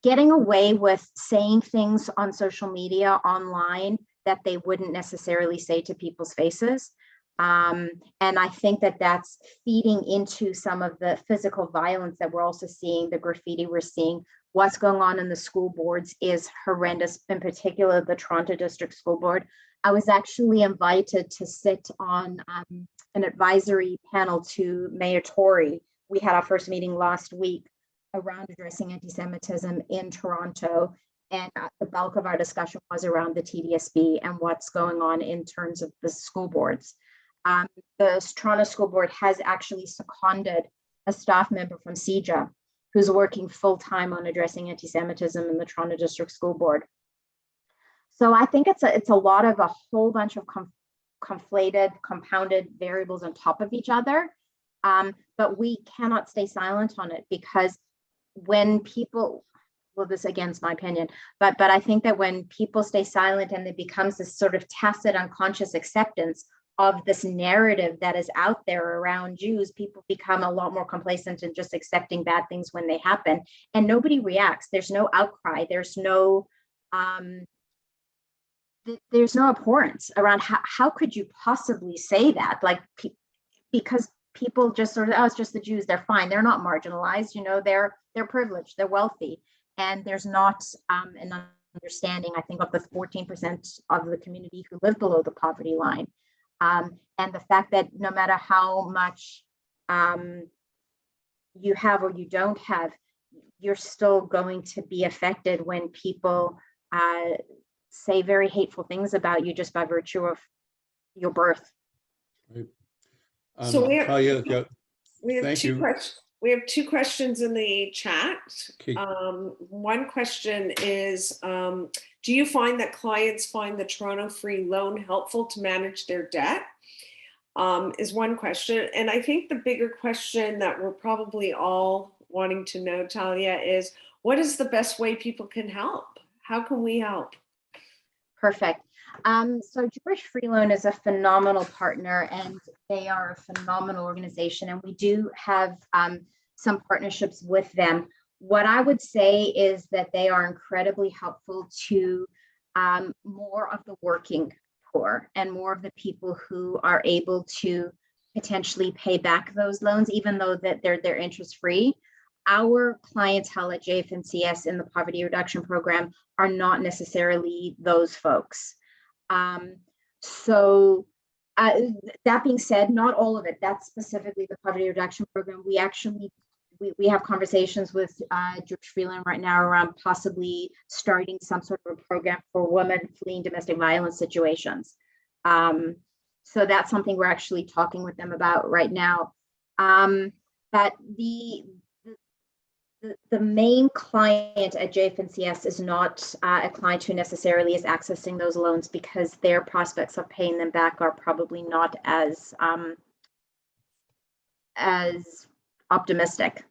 Speaker 3: getting away with saying things on social media, online, that they wouldn't necessarily say to people's faces. And I think that that's feeding into some of the physical violence that we're also seeing, the graffiti we're seeing. What's going on in the school boards is horrendous, in particular, the Toronto District School Board. I was actually invited to sit on an advisory panel to Mayor Tory. We had our first meeting last week around addressing anti-Semitism in Toronto. And the bulk of our discussion was around the TDSB and what's going on in terms of the school boards. The Toronto School Board has actually seconded a staff member from CEJA who's working full-time on addressing anti-Semitism in the Toronto District School Board. So I think it's a lot of a whole bunch of conflated, compounded variables on top of each other. But we cannot stay silent on it because when people, well, this again is my opinion, but I think that when people stay silent and it becomes this sort of tacit unconscious acceptance of this narrative that is out there around Jews, people become a lot more complacent and just accepting bad things when they happen, and nobody reacts. There's no outcry. There's no abhorrence around how could you possibly say that? Like, because people just sort of, oh, it's just the Jews, they're fine. They're not marginalized, you know, they're privileged, they're wealthy. And there's not an understanding, I think, of the 14% of the community who live below the poverty line. And the fact that no matter how much you have or you don't have, you're still going to be affected when people say very hateful things about you just by virtue of your birth.
Speaker 1: Right.
Speaker 2: So we have,
Speaker 1: Talia, yeah,
Speaker 2: we have
Speaker 1: thank you.
Speaker 2: We have two questions in the chat.
Speaker 1: Okay.
Speaker 2: One question is, do you find that clients find the Toronto Free Loan helpful to manage their debt? Is one question. And I think the bigger question that we're probably all wanting to know, Talia, is what is the best way people can help? How can we help?
Speaker 3: Perfect. So Jewish Free Loan is a phenomenal partner and they are a phenomenal organization, and we do have some partnerships with them. What I would say is that they are incredibly helpful to more of the working poor and more of the people who are able to potentially pay back those loans, even though that they're interest free. Our clientele at JFNCS in the poverty reduction program are not necessarily those folks. So that being said, not all of it. That's specifically the poverty reduction program. We actually, we have conversations with Jewish Free Loan right now around possibly starting some sort of a program for women fleeing domestic violence situations. So that's something we're actually talking with them about right now. But the main client at JFNCS is not a client who necessarily is accessing those loans because their prospects of paying them back are probably not as optimistic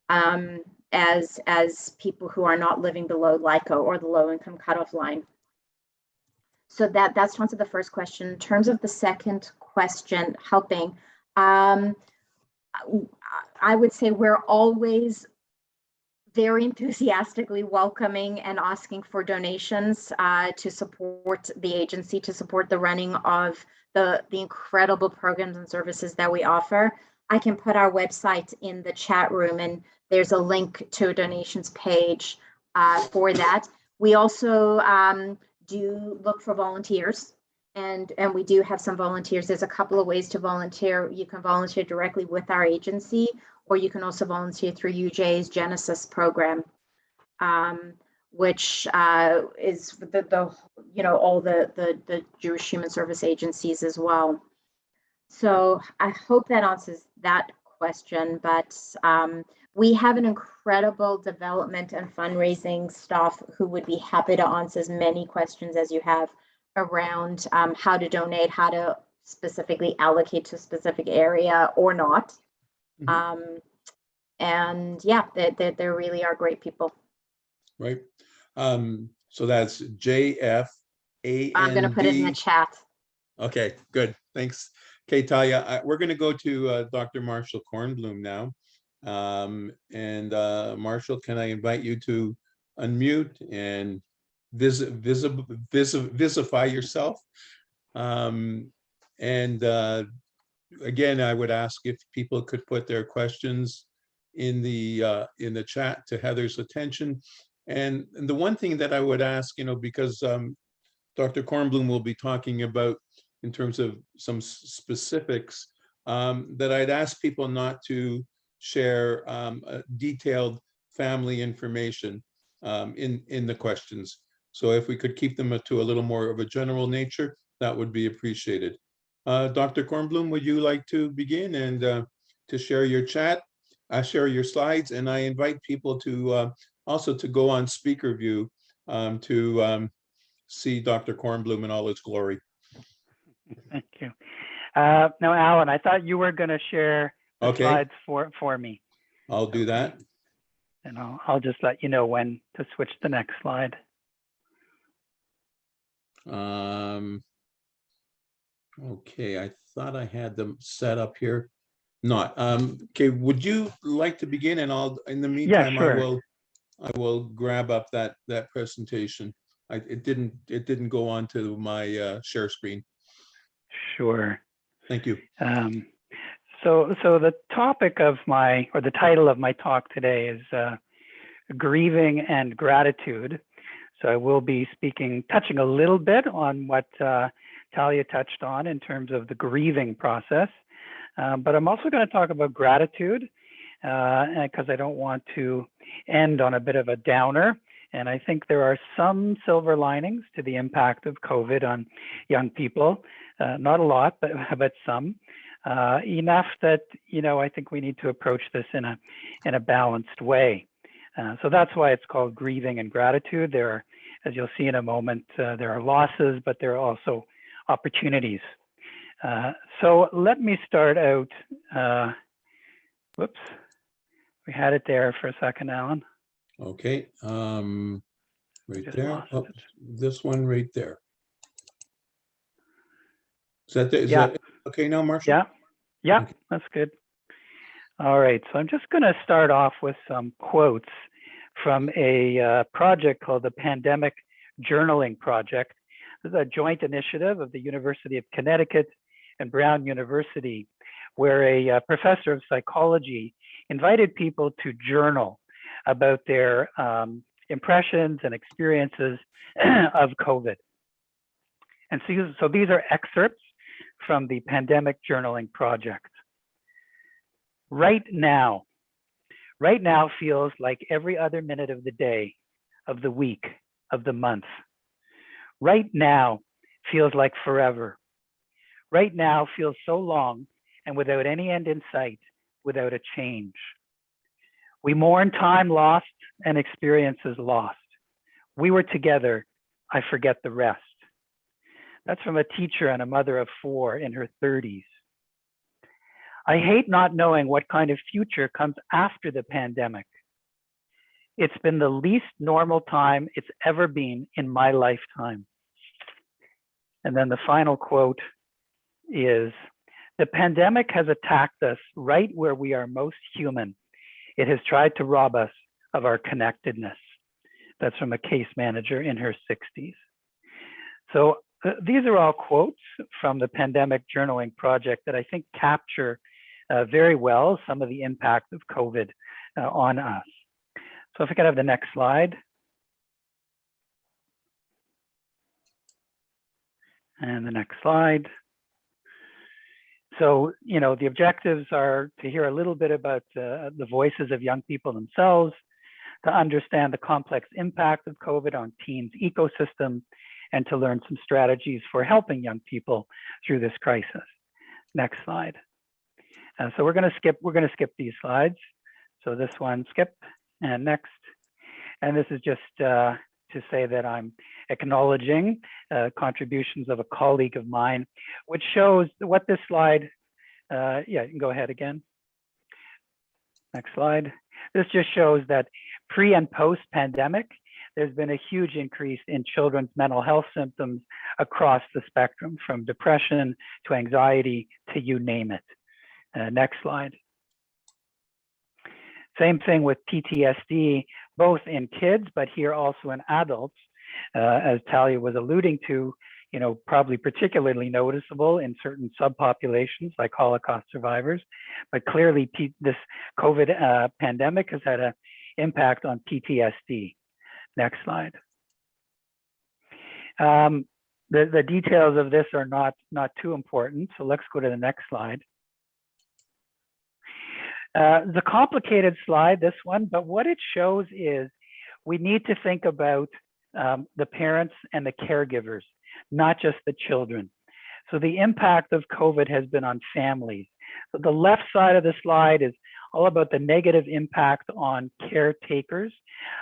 Speaker 3: as people who are not living below LICO or the low income cutoff line. So that's to answer the first question. In terms of the second question, helping, I would say we're always very enthusiastically welcoming and asking for donations to support the agency, to support the running of the incredible programs and services that we offer, I can put our website in the chat room, and there's a link to a donations page for that. We also do look for volunteers, and we do have some volunteers. There's a couple of ways to volunteer. You can volunteer directly with our agency, or you can also volunteer through UJ's Genesis program, which is all the Jewish Human Service agencies as well. So I hope that answers that question, but we have an incredible development and fundraising staff who would be happy to answer as many questions as you have around how to donate, how to specifically allocate to a specific area or not. Mm-hmm. And yeah, they really are great people.
Speaker 1: Right. So that's JFAND.
Speaker 3: I'm going to put it in the chat.
Speaker 1: Okay, good. Thanks. Okay, Talia, we're going to go to Dr. Marshall Cornbloom now. Marshall, can I invite you to unmute and visify yourself? Again, I would ask if people could put their questions in the chat to Heather's attention. And the one thing that I would ask, because Dr. Cornbloom will be talking about in terms of some specifics, that I'd ask people not to share detailed family information in the questions. So if we could keep them to a little more of a general nature, that would be appreciated. Dr. Cornbloom, would you like to begin and to share your chat? Share your slides, and I invite people to also to go on speaker view to see Dr. Cornbloom in all its glory.
Speaker 4: Thank you. Now, Alan, I thought you were going to share the slides for me.
Speaker 1: I'll do that.
Speaker 4: And I'll just let you know when to switch to the next slide.
Speaker 1: Okay, I thought I had them set up here. Not. Okay, would you like to begin? And in the meantime, yeah, sure. I will grab up that presentation. It didn't go onto my share screen.
Speaker 4: Sure.
Speaker 1: Thank you.
Speaker 4: So the topic of the title of my talk today is Grieving and Gratitude. So I will be touching a little bit on what Talia touched on in terms of the grieving process. But I'm also going to talk about gratitude because I don't want to end on a bit of a downer. And I think there are some silver linings to the impact of COVID on young people. Not a lot, but some. Enough that, I think we need to approach this in a balanced way. So that's why it's called Grieving and Gratitude. There are, as you'll see in a moment, there are losses, but there are also opportunities. So let me start out. Whoops, we had it there for a second, Alan.
Speaker 1: Okay, right there. Oh, this one right there. Is that okay now, Marshall?
Speaker 4: Yeah,
Speaker 1: okay.
Speaker 4: That's good. All right, so I'm just going to start off with some quotes from a project called the Pandemic Journaling Project. This is a joint initiative of the University of Connecticut and Brown University, where a professor of psychology invited people to journal about their impressions and experiences of COVID. And so these are excerpts from the Pandemic Journaling Project. Right now feels like every other minute of the day, of the week, of the month. Right now feels like forever. Right now feels so long and without any end in sight, without a change. We mourn time lost and experiences lost. We were together, I forget the rest. That's from a teacher and a mother of 4 in her 30s. I hate not knowing what kind of future comes after the pandemic. It's been the least normal time it's ever been in my lifetime. And then the final quote is, the pandemic has attacked us right where we are most human. It has tried to rob us of our connectedness. That's from a case manager in her 60s. So these are all quotes from the Pandemic Journaling Project that I think capture very well some of the impact of COVID on us. So if I could have the next slide. And the next slide. So, you know, the objectives are to hear a little bit about the voices of young people themselves, to understand the complex impact of COVID on teens' ecosystem, and to learn some strategies for helping young people through this crisis. Next slide. So we're going to skip these slides. So this one, skip, and next. And this is just to say that I'm acknowledging contributions of a colleague of mine, which shows what this slide, yeah, you can go ahead again. Next slide. This just shows that pre and post pandemic, there's been a huge increase in children's mental health symptoms across the spectrum, from depression to anxiety to you name it. Next slide. Same thing with PTSD, both in kids, but here also in adults, as Talia was alluding to, you know, probably particularly noticeable in certain subpopulations like Holocaust survivors, but clearly this COVID pandemic has had an impact on PTSD. Next slide. The details of this are not too important, so let's go to the next slide. The complicated slide, this one, but what it shows is we need to think about the parents and the caregivers, not just the children. So the impact of COVID has been on families. So the left side of the slide is all about the negative impact on caretakers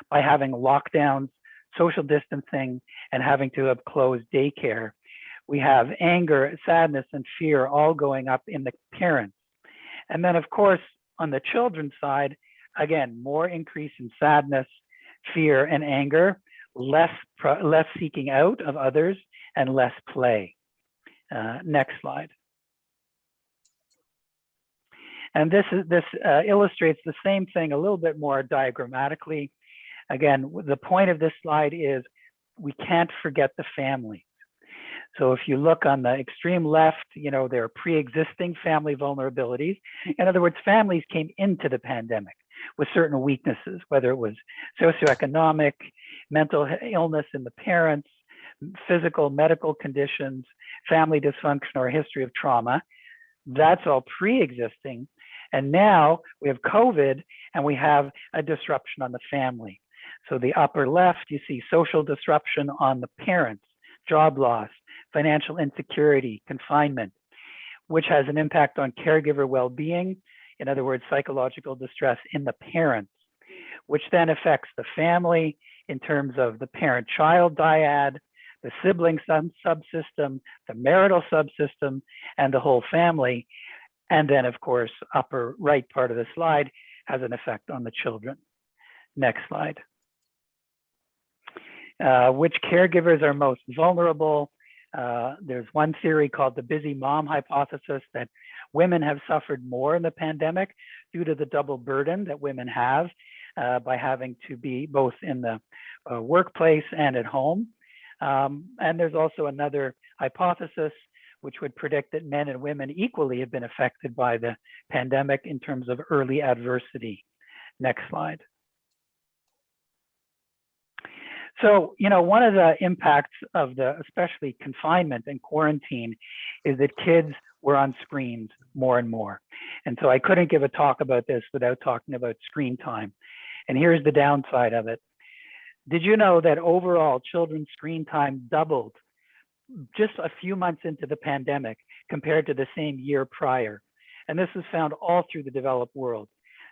Speaker 4: by having lockdowns, social distancing, and having to have closed daycare. We have anger, sadness, and fear all going up in the parents. And then, of course, on the children's side, again, more increase in sadness, fear, and anger, less seeking out of others, and less play. Next slide. And this illustrates the same thing a little bit more diagrammatically. Again, the point of this slide is we can't forget the family. So if you look on the extreme left, you know, there are pre-existing family vulnerabilities. In other words, families came into the pandemic with certain weaknesses, whether it was socioeconomic, mental illness in the parents, physical, medical conditions, family dysfunction, or a history of trauma. That's all pre-existing. And now we have COVID and we have a disruption on the family. So the upper left, you see social disruption on the parents, job loss, financial insecurity, confinement, which has an impact on caregiver well-being. In other words, psychological distress in the parents, which then affects the family in terms of the parent-child dyad, the sibling subsystem, the marital subsystem, and the whole family. And then, of course, upper right part of the slide has an effect on the children. Next slide. Which caregivers are most vulnerable? There's one theory called the busy mom hypothesis, that women have suffered more in the pandemic due to the double burden that women have by having to be both in the workplace and at home. And there's also another hypothesis which would predict that men and women equally have been affected by the pandemic in terms of early adversity. Next slide. So, you know, one of the impacts of the, especially confinement and quarantine, is that kids were on screens more and more. And so I couldn't give a talk about this without talking about screen time. And here's the downside of it. Did you know that overall children's screen time doubled just a few months into the pandemic compared to the same year prior? And this is found all through the developed world.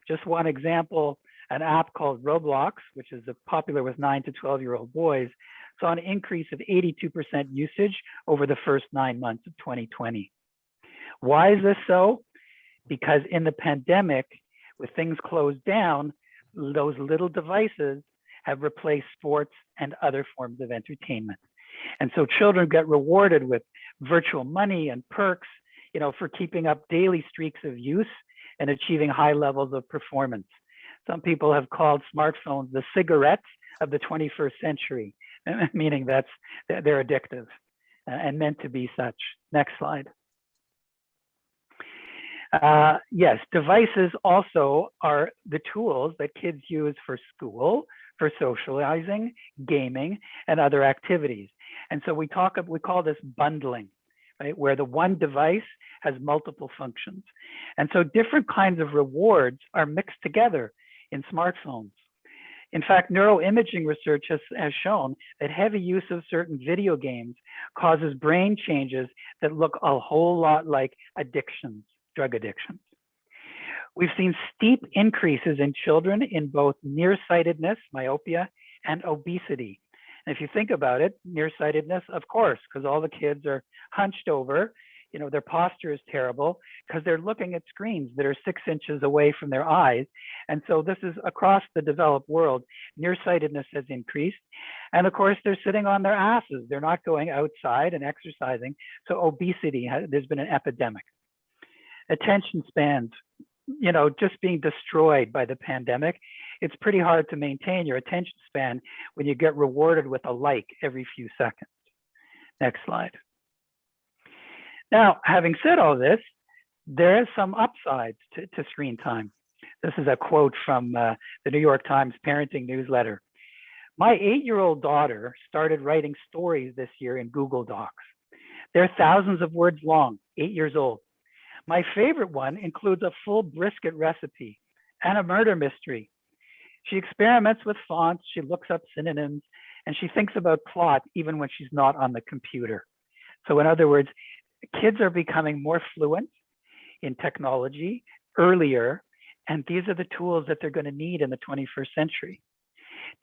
Speaker 4: Just one example, an app called Roblox, which is popular with 9 to 12-year-old boys, saw an increase of 82% usage over the first 9 months of 2020. Why is this so? Because in the pandemic, with things closed down, those little devices have replaced sports and other forms of entertainment. And so children get rewarded with virtual money and perks, you know, for keeping up daily streaks of use and achieving high levels of performance. Some people have called smartphones the cigarettes of the 21st century, meaning they're addictive. and meant to be such. Next slide. Yes, devices also are the tools that kids use for school, for socializing, gaming, and other activities. And so we call this bundling, right? Where the one device has multiple functions. And so different kinds of rewards are mixed together in smartphones. In fact, neuroimaging research has shown that heavy use of certain video games causes brain changes that look a whole lot like addictions, drug addictions. We've seen steep increases in children in both nearsightedness, myopia, and obesity. And if you think about it, nearsightedness, of course, because all the kids are hunched over, you know, their posture is terrible because they're looking at screens that are 6 inches away from their eyes. And so this is across the developed world, nearsightedness has increased. And of course, they're sitting on their asses. They're not going outside and exercising. So obesity, there's been an epidemic. Attention spans, you know, just being destroyed by the pandemic. It's pretty hard to maintain your attention span when you get rewarded with a like every few seconds. Next slide. Now, having said all this, there is some upsides to screen time. This is a quote from the New York Times parenting newsletter. My 8-year-old daughter started writing stories this year in Google Docs. They're thousands of words long, 8 years old. My favorite one includes a full brisket recipe and a murder mystery. She experiments with fonts, she looks up synonyms, and she thinks about plot even when she's not on the computer. So in other words, kids are becoming more fluent in technology earlier, and these are the tools that they're going to need in the 21st century.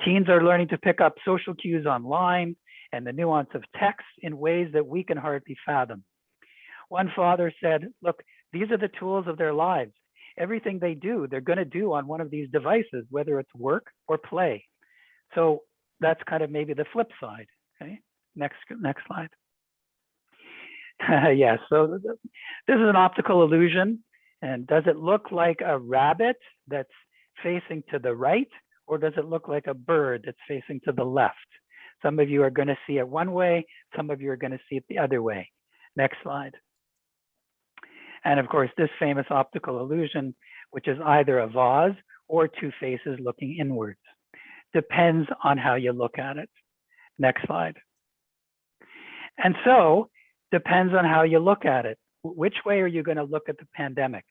Speaker 4: Teens are learning to pick up social cues online and the nuance of text in ways that we can hardly fathom. One father said, look, these are the tools of their lives. Everything they do, they're going to do on one of these devices, whether it's work or play. So that's kind of maybe the flip side. Okay, next slide. Yeah, so this is an optical illusion. And does it look like a rabbit that's facing to the right, or does it look like a bird that's facing to the left? Some of you are going to see it one way, some of you are going to see it the other way. Next slide. And of course, this famous optical illusion, which is either a vase or two faces looking inwards, depends on how you look at it. Next slide. And so, depends on how you look at it. Which way are you going to look at the pandemic?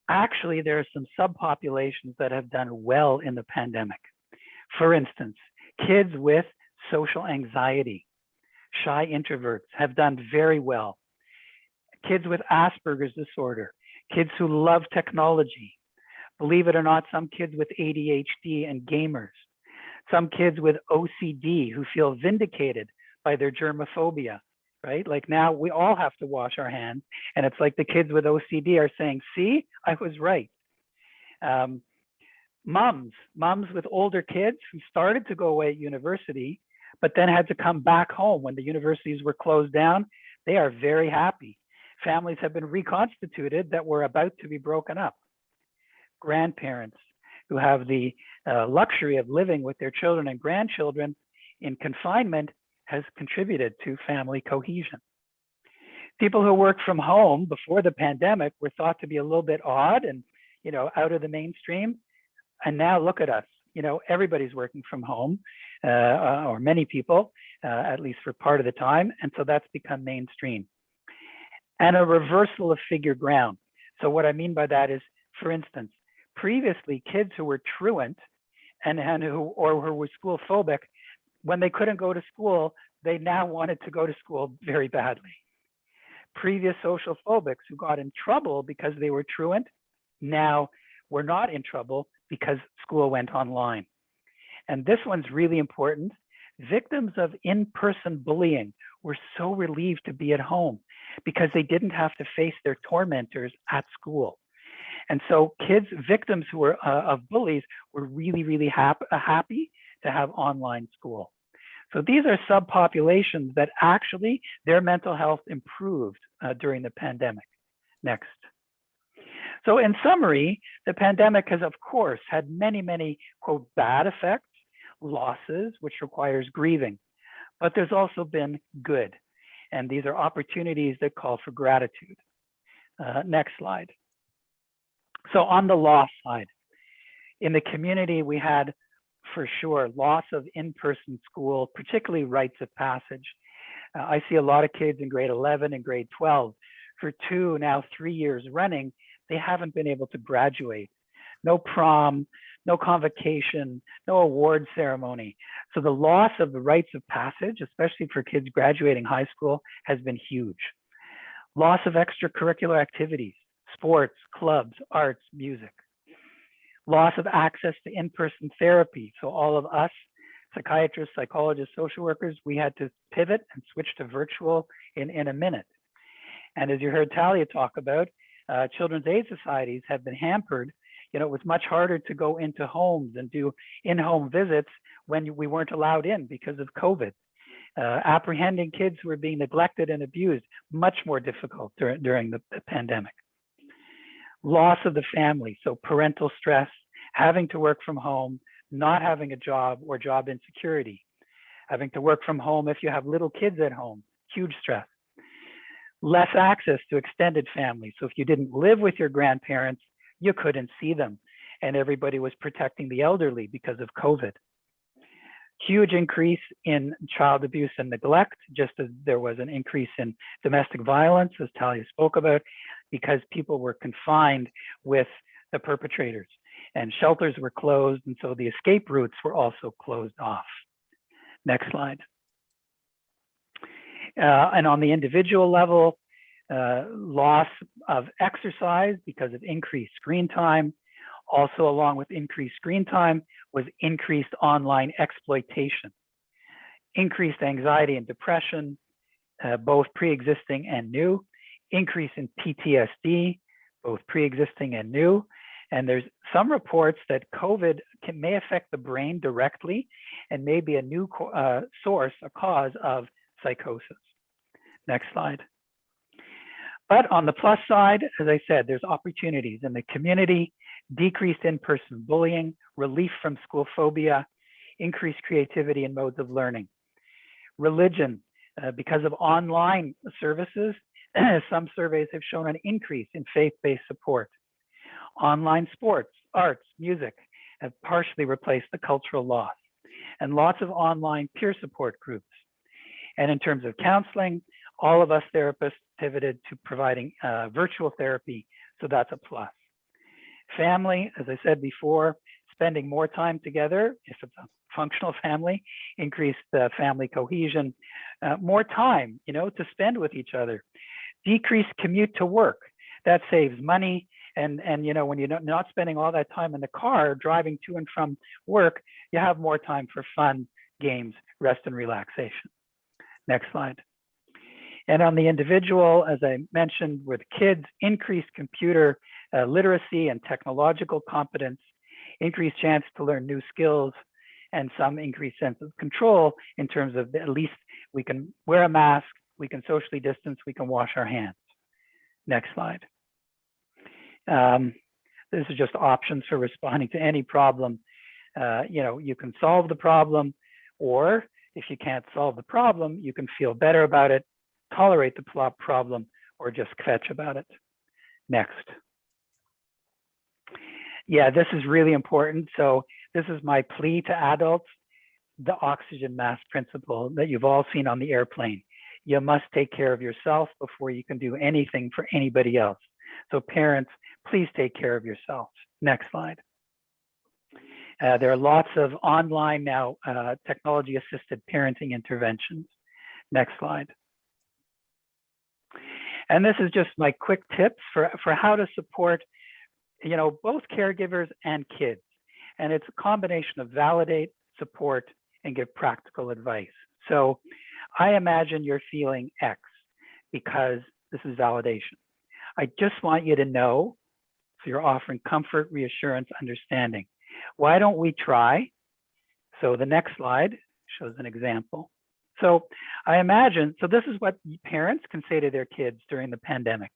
Speaker 4: Actually, there are some subpopulations that have done well in the pandemic. For instance, kids with social anxiety, shy introverts have done very well. Kids with Asperger's disorder, kids who love technology. Believe it or not, some kids with ADHD and gamers. Some kids with OCD who feel vindicated by their germophobia, right? Like now we all have to wash our hands, and it's like the kids with OCD are saying, see, I was right. Moms with older kids who started to go away at university, but then had to come back home when the universities were closed down, they are very happy. Families have been reconstituted that were about to be broken up. Grandparents who have the luxury of living with their children and grandchildren in confinement has contributed to family cohesion. People who worked from home before the pandemic were thought to be a little bit odd and, you know, out of the mainstream. And now look at us, you know, everybody's working from home, or many people, at least for part of the time. And so that's become mainstream. And a reversal of figure ground. So what I mean by that is, for instance, previously kids who were truant and who were school phobic, when they couldn't go to school, they now wanted to go to school very badly. Previous social phobics who got in trouble because they were truant, now were not in trouble because school went online. And this one's really important. Victims of in-person bullying were so relieved to be at home because they didn't have to face their tormentors at school. And so kids, victims who were of bullies were really, really happy to have online school. So these are subpopulations that actually their mental health improved during the pandemic. Next. So in summary, the pandemic has, of course, had many, many, quote, bad effects, losses, which requires grieving. but there's also been good. And these are opportunities that call for gratitude. Next slide. So on the loss side, in the community, we had, for sure, loss of in-person school, particularly rites of passage. I see a lot of kids in grade 11 and grade 12. For 2, now 3 years running, they haven't been able to graduate. No prom, no convocation, no award ceremony. So the loss of the rites of passage, especially for kids graduating high school, has been huge. Loss of extracurricular activities, sports, clubs, arts, music. Loss of access to in-person therapy. So all of us, psychiatrists, psychologists, social workers, we had to pivot and switch to virtual in a minute. And as you heard Talia talk about, children's aid societies have been hampered. You know, it was much harder to go into homes and do in-home visits when we weren't allowed in because of COVID. Apprehending kids who were being neglected and abused, much more difficult during the pandemic. Loss of the family, so parental stress, having to work from home, not having a job or job insecurity, having to work from home if you have little kids at home, huge stress. Less access to extended family. So if you didn't live with your grandparents, you couldn't see them. And everybody was protecting the elderly because of COVID. Huge increase in child abuse and neglect, just as there was an increase in domestic violence, as Talia spoke about, because people were confined with the perpetrators and shelters were closed. And so the escape routes were also closed off. Next slide. And on the individual level, loss of exercise because of increased screen time. Also, along with increased screen time was increased online exploitation, increased anxiety and depression, both pre-existing and new, increase in PTSD, both pre-existing and new. And there's some reports that COVID may affect the brain directly and may be a new source, a cause of psychosis. Next slide. But on the plus side, as I said, there's opportunities in the community, decreased in-person bullying, relief from school phobia, increased creativity and modes of learning. Religion, because of online services, some surveys have shown an increase in faith-based support. Online sports, arts, music have partially replaced the cultural loss, and lots of online peer support groups. And in terms of counseling, all of us therapists pivoted to providing virtual therapy, so that's a plus. Family, as I said before, spending more time together, if it's a functional family, increased family cohesion, more time, to spend with each other. Decreased commute to work, that saves money. And when you're not spending all that time in the car driving to and from work, you have more time for fun, games, rest and relaxation. Next slide. And on the individual, as I mentioned, with kids, increased computer literacy and technological competence, increased chance to learn new skills, and some increased sense of control in terms of at least we can wear a mask, we can socially distance, we can wash our hands. Next slide. This is just options for responding to any problem. You can solve the problem, or if you can't solve the problem, you can feel better about it, tolerate the problem, or just kvetch about it. Next. Yeah, this is really important. So this is my plea to adults, the oxygen mask principle that you've all seen on the airplane. You must take care of yourself before you can do anything for anybody else. So parents, please take care of yourselves. Next slide. There are lots of online now technology-assisted parenting interventions. Next slide. And this is just my quick tips for how to support, both caregivers and kids. And it's a combination of validate, support, and give practical advice. So I imagine you're feeling X because this is validation. I just want you to know, so you're offering comfort, reassurance, understanding. Why don't we try? So the next slide shows an example. So I imagine, so this is what parents can say to their kids during the pandemic.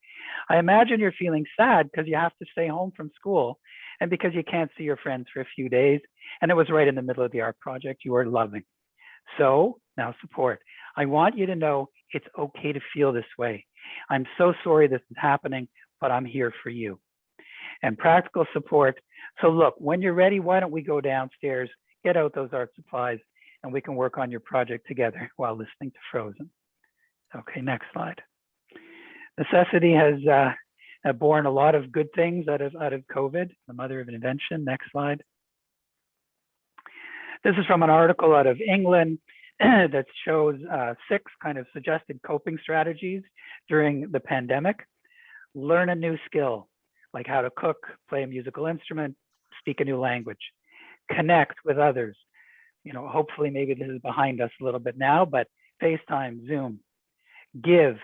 Speaker 4: I imagine you're feeling sad because you have to stay home from school and because you can't see your friends for a few days. And it was right in the middle of the art project you were loving. So now support. I want you to know it's okay to feel this way. I'm so sorry this is happening, but I'm here for you. And practical support. So look, when you're ready, why don't we go downstairs, get out those art supplies, and we can work on your project together while listening to Frozen. Okay, next slide. Necessity has borne a lot of good things out of COVID, the mother of invention. Next slide. This is from an article out of England that shows 6 kind of suggested coping strategies during the pandemic. Learn a new skill, like how to cook, play a musical instrument, speak a new language. Connect with others. You know, hopefully maybe this is behind us a little bit now, but FaceTime, Zoom. Give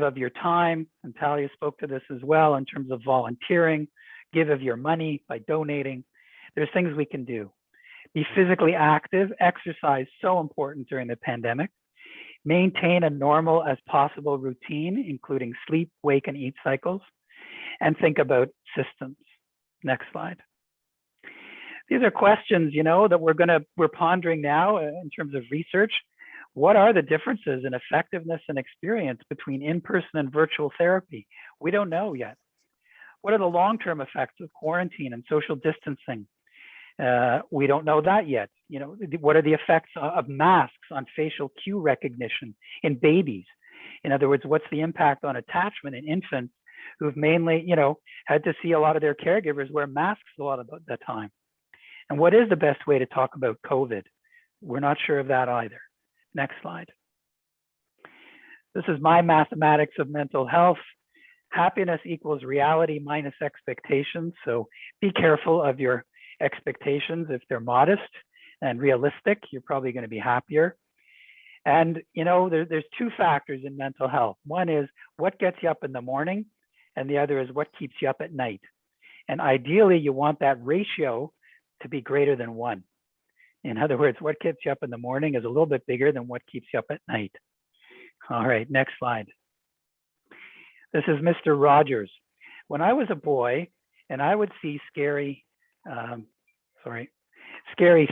Speaker 4: of your time, and Talia spoke to this as well in terms of volunteering. Give of your money by donating. There's things we can do. Be physically active, exercise, so important during the pandemic. Maintain a normal as possible routine, including sleep, wake, and eat cycles, and think about systems. Next slide. These are questions, you know, that we're pondering now in terms of research. What are the differences in effectiveness and experience between in-person and virtual therapy? We don't know yet. What are the long-term effects of quarantine and social distancing? We don't know that yet. You know, what are the effects of masks on facial cue recognition in babies? In other words, what's the impact on attachment in infants who've mainly, you know, had to see a lot of their caregivers wear masks a lot of the time? And what is the best way to talk about COVID? We're not sure of that either. Next slide. This is my mathematics of mental health. Happiness equals reality minus expectations. So be careful of your expectations. If they're modest and realistic, you're probably going to be happier. And, you know, there's 2 factors in mental health. One is what gets you up in the morning, and the other is what keeps you up at night. And ideally, you want that ratio to be greater than 1. In other words, what keeps you up in the morning is a little bit bigger than what keeps you up at night. All right, next slide. This is Mr. Rogers. When I was a boy and I would see scary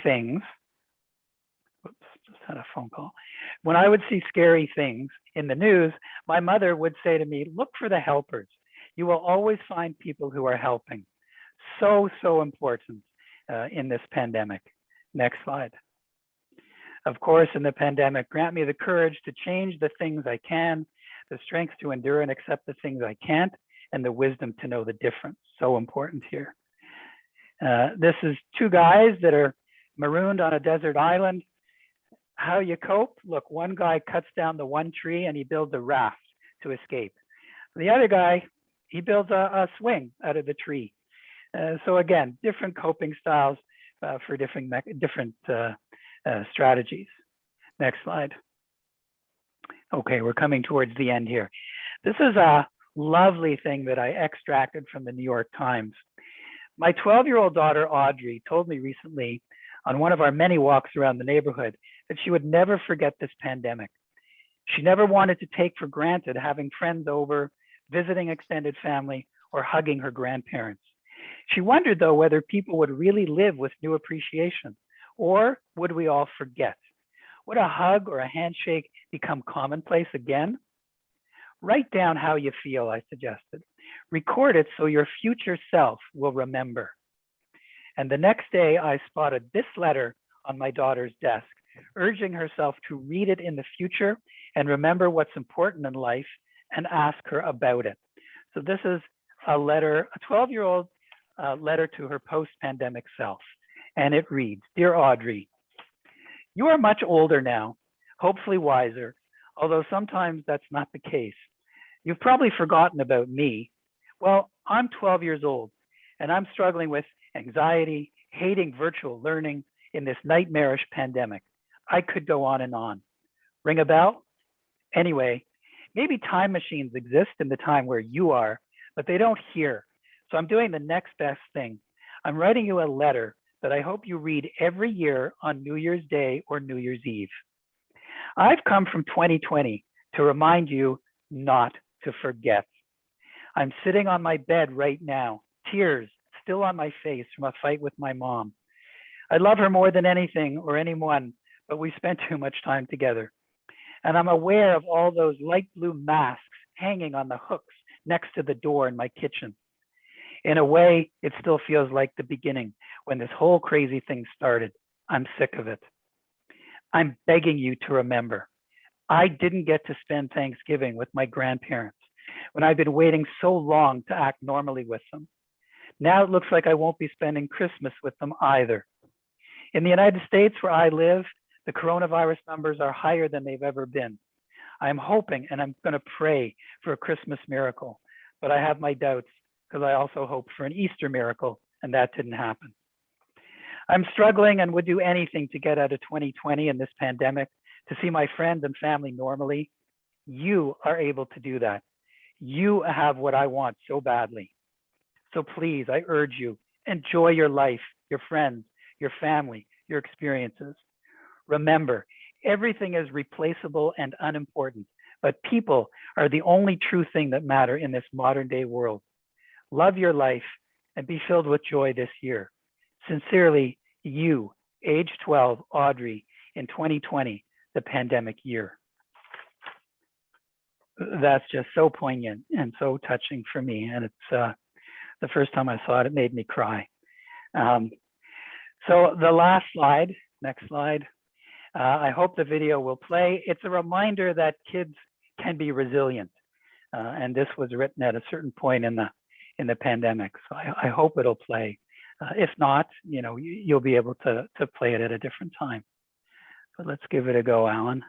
Speaker 4: things. Oops, just had a phone call. When I would see scary things in the news, my mother would say to me, look for the helpers. You will always find people who are helping. So important in this pandemic. Next slide. Of course, in the pandemic, grant me the courage to change the things I can, the strength to endure and accept the things I can't, and the wisdom to know the difference. So important here. This is 2 guys that are marooned on a desert island. How you cope? Look, one guy cuts down the one tree and he builds a raft to escape. The other guy, he builds a swing out of the tree. So again, different coping styles for different strategies. Next slide. Okay, we're coming towards the end here. This is a lovely thing that I extracted from the New York Times. My 12-year-old daughter, Audrey, told me recently on one of our many walks around the neighborhood that she would never forget this pandemic. She never wanted to take for granted having friends over, visiting extended family, or hugging her grandparents. She wondered, though, whether people would really live with new appreciation, or would we all forget? Would a hug or a handshake become commonplace again? Write down how you feel, I suggested. Record it so your future self will remember. And the next day, I spotted this letter on my daughter's desk, urging herself to read it in the future and remember what's important in life and ask her about it. So this is a letter, a 12-year-old letter to her post-pandemic self. And it reads, Dear Audrey, you are much older now, hopefully wiser, although sometimes that's not the case. You've probably forgotten about me. Well, I'm 12 years old, and I'm struggling with anxiety, hating virtual learning in this nightmarish pandemic. I could go on and on. Ring a bell? Anyway, maybe time machines exist in the time where you are, but they don't here. So I'm doing the next best thing. I'm writing you a letter that I hope you read every year on New Year's Day or New Year's Eve. I've come from 2020 to remind you not to forget. I'm sitting on my bed right now, tears still on my face from a fight with my mom. I love her more than anything or anyone, but we spent too much time together. And I'm aware of all those light blue masks hanging on the hooks next to the door in my kitchen. In a way, it still feels like the beginning when this whole crazy thing started. I'm sick of it. I'm begging you to remember, I didn't get to spend Thanksgiving with my grandparents when I've been waiting so long to act normally with them. Now it looks like I won't be spending Christmas with them either. In the United States, where I live, the coronavirus numbers are higher than they've ever been. I'm hoping and I'm going to pray for a Christmas miracle, but I have my doubts because I also hoped for an Easter miracle, and that didn't happen. I'm struggling and would do anything to get out of 2020 and this pandemic, to see my friends and family normally. You are able to do that. You have what I want so badly. So please, I urge you, enjoy your life, your friends, your family, your experiences. Remember, everything is replaceable and unimportant, but people are the only true thing that matter in this modern day world. Love your life and be filled with joy this year. Sincerely, you, age 12, Audrey, in 2020, the pandemic year. That's just so poignant and so touching for me. And it's the first time I saw it, it made me cry. So the last slide, next slide. I hope the video will play. It's a reminder that kids can be resilient. And this was written at a certain point in the pandemic. So I hope it'll play. If not, you know, you'll be able to play it at a different time. But let's give it a go, Alan.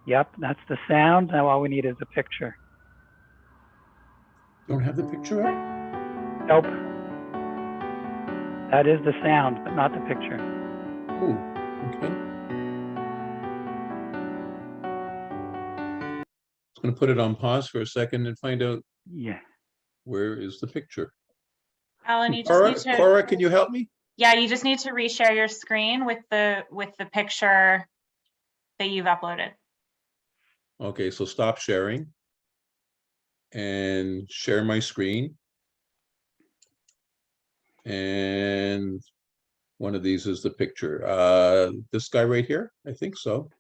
Speaker 4: Yep, that's the sound. Now all we need is a picture.
Speaker 1: Don't have the picture up?
Speaker 4: Nope. That is the sound, but not the picture.
Speaker 1: Oh, okay. I'm going to put it on pause for a second and find out where is the picture.
Speaker 5: Alan, you just need to.
Speaker 1: Cora, can you help me?
Speaker 5: Yeah, you just need to reshare your screen with the picture that you've uploaded.
Speaker 1: Okay, so stop sharing and share my screen. And one of these is the picture. This guy right here, I think so.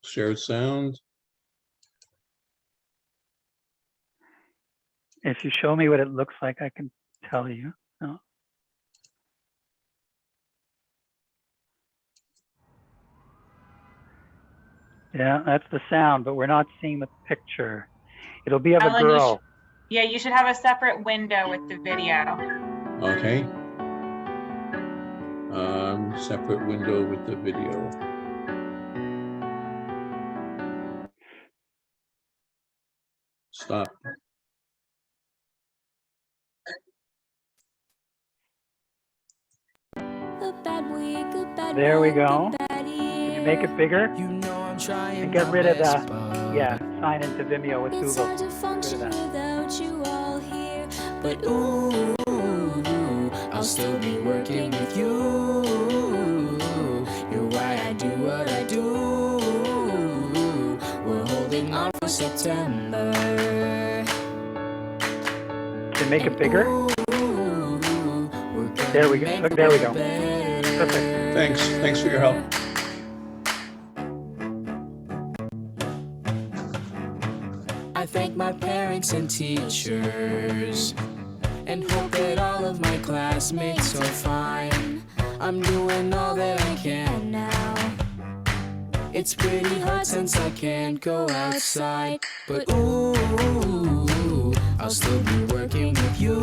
Speaker 1: Shared sound.
Speaker 4: If you show me what it looks like, I can tell you. No. Yeah, that's the sound, but we're not seeing the picture. It'll be of
Speaker 5: Alan,
Speaker 4: a girl.
Speaker 5: You should have a separate window with the video.
Speaker 1: Okay. Separate window with the video. Stop.
Speaker 4: There we go. Can you make it bigger? And get rid of the, sign into Vimeo with Google. Get rid of that.
Speaker 6: But ooh, I'll still be working with you. You're why I do what I do. We're holding on for September.
Speaker 4: Can you make it bigger? There we go. Look, there we go. Perfect.
Speaker 1: Thanks for your help.
Speaker 6: I thank my parents and teachers and hope that all of my classmates are fine. I'm doing all that I can now. It's pretty hard since I can't go outside, but ooh, I'll still be working with you.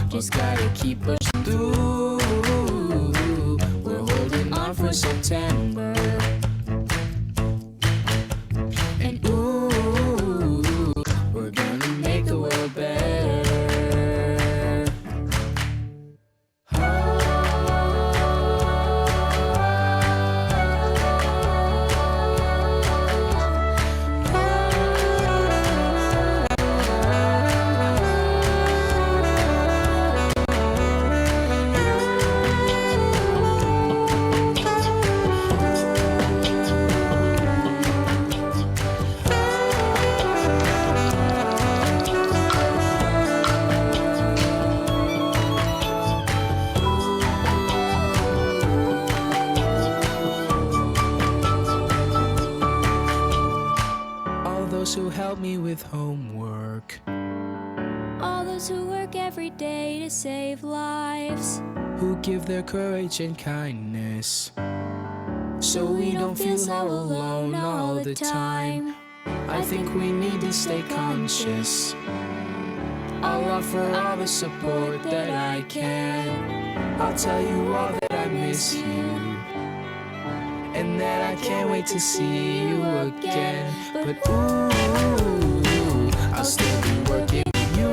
Speaker 6: Just gotta keep pushing through. We're holding on for September. And ooh, we're gonna make the world better. help me with homework.
Speaker 7: All those who work every day to save lives,
Speaker 6: Who give their courage and kindness, so we don't feel so alone all the time. I think we need to stay conscious. I'll offer all the support that I can. I'll tell you all that I miss you, and that I can't wait to see you again. But ooh, I'll still be working with you.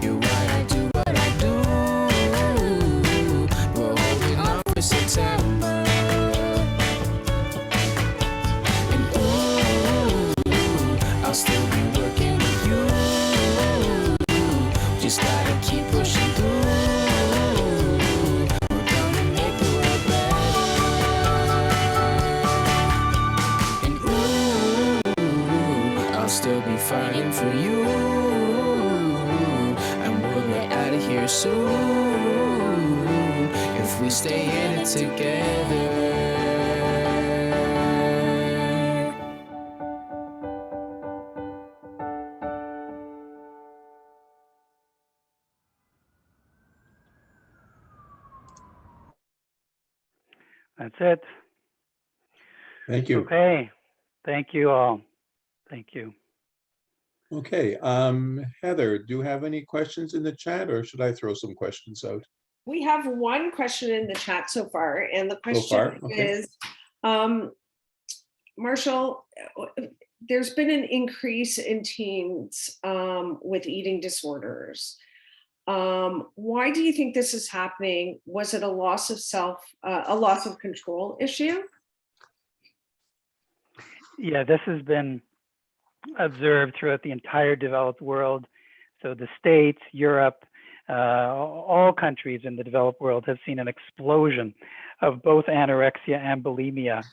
Speaker 6: You're right, I do what I do. We're holding on for September. And ooh, I'll still be working with you. Just gotta keep pushing through. We're gonna make the world better. And ooh, I'll still be fighting for you. And we'll get out of here soon if we stay in it together.
Speaker 4: That's it.
Speaker 1: Thank you.
Speaker 4: Okay. Thank you all. Thank you.
Speaker 1: Okay, Heather, do you have any questions in the chat, or should I throw some questions out?
Speaker 2: We have one question in the chat so far, and the question
Speaker 1: Okay.
Speaker 2: is, Marshall, there's been an increase in teens with eating disorders. Why do you think this is happening? Was it a loss of a loss of control issue?
Speaker 4: Yeah, this has been observed throughout the entire developed world. So the States, Europe, all countries in the developed world have seen an explosion of both anorexia and bulimia.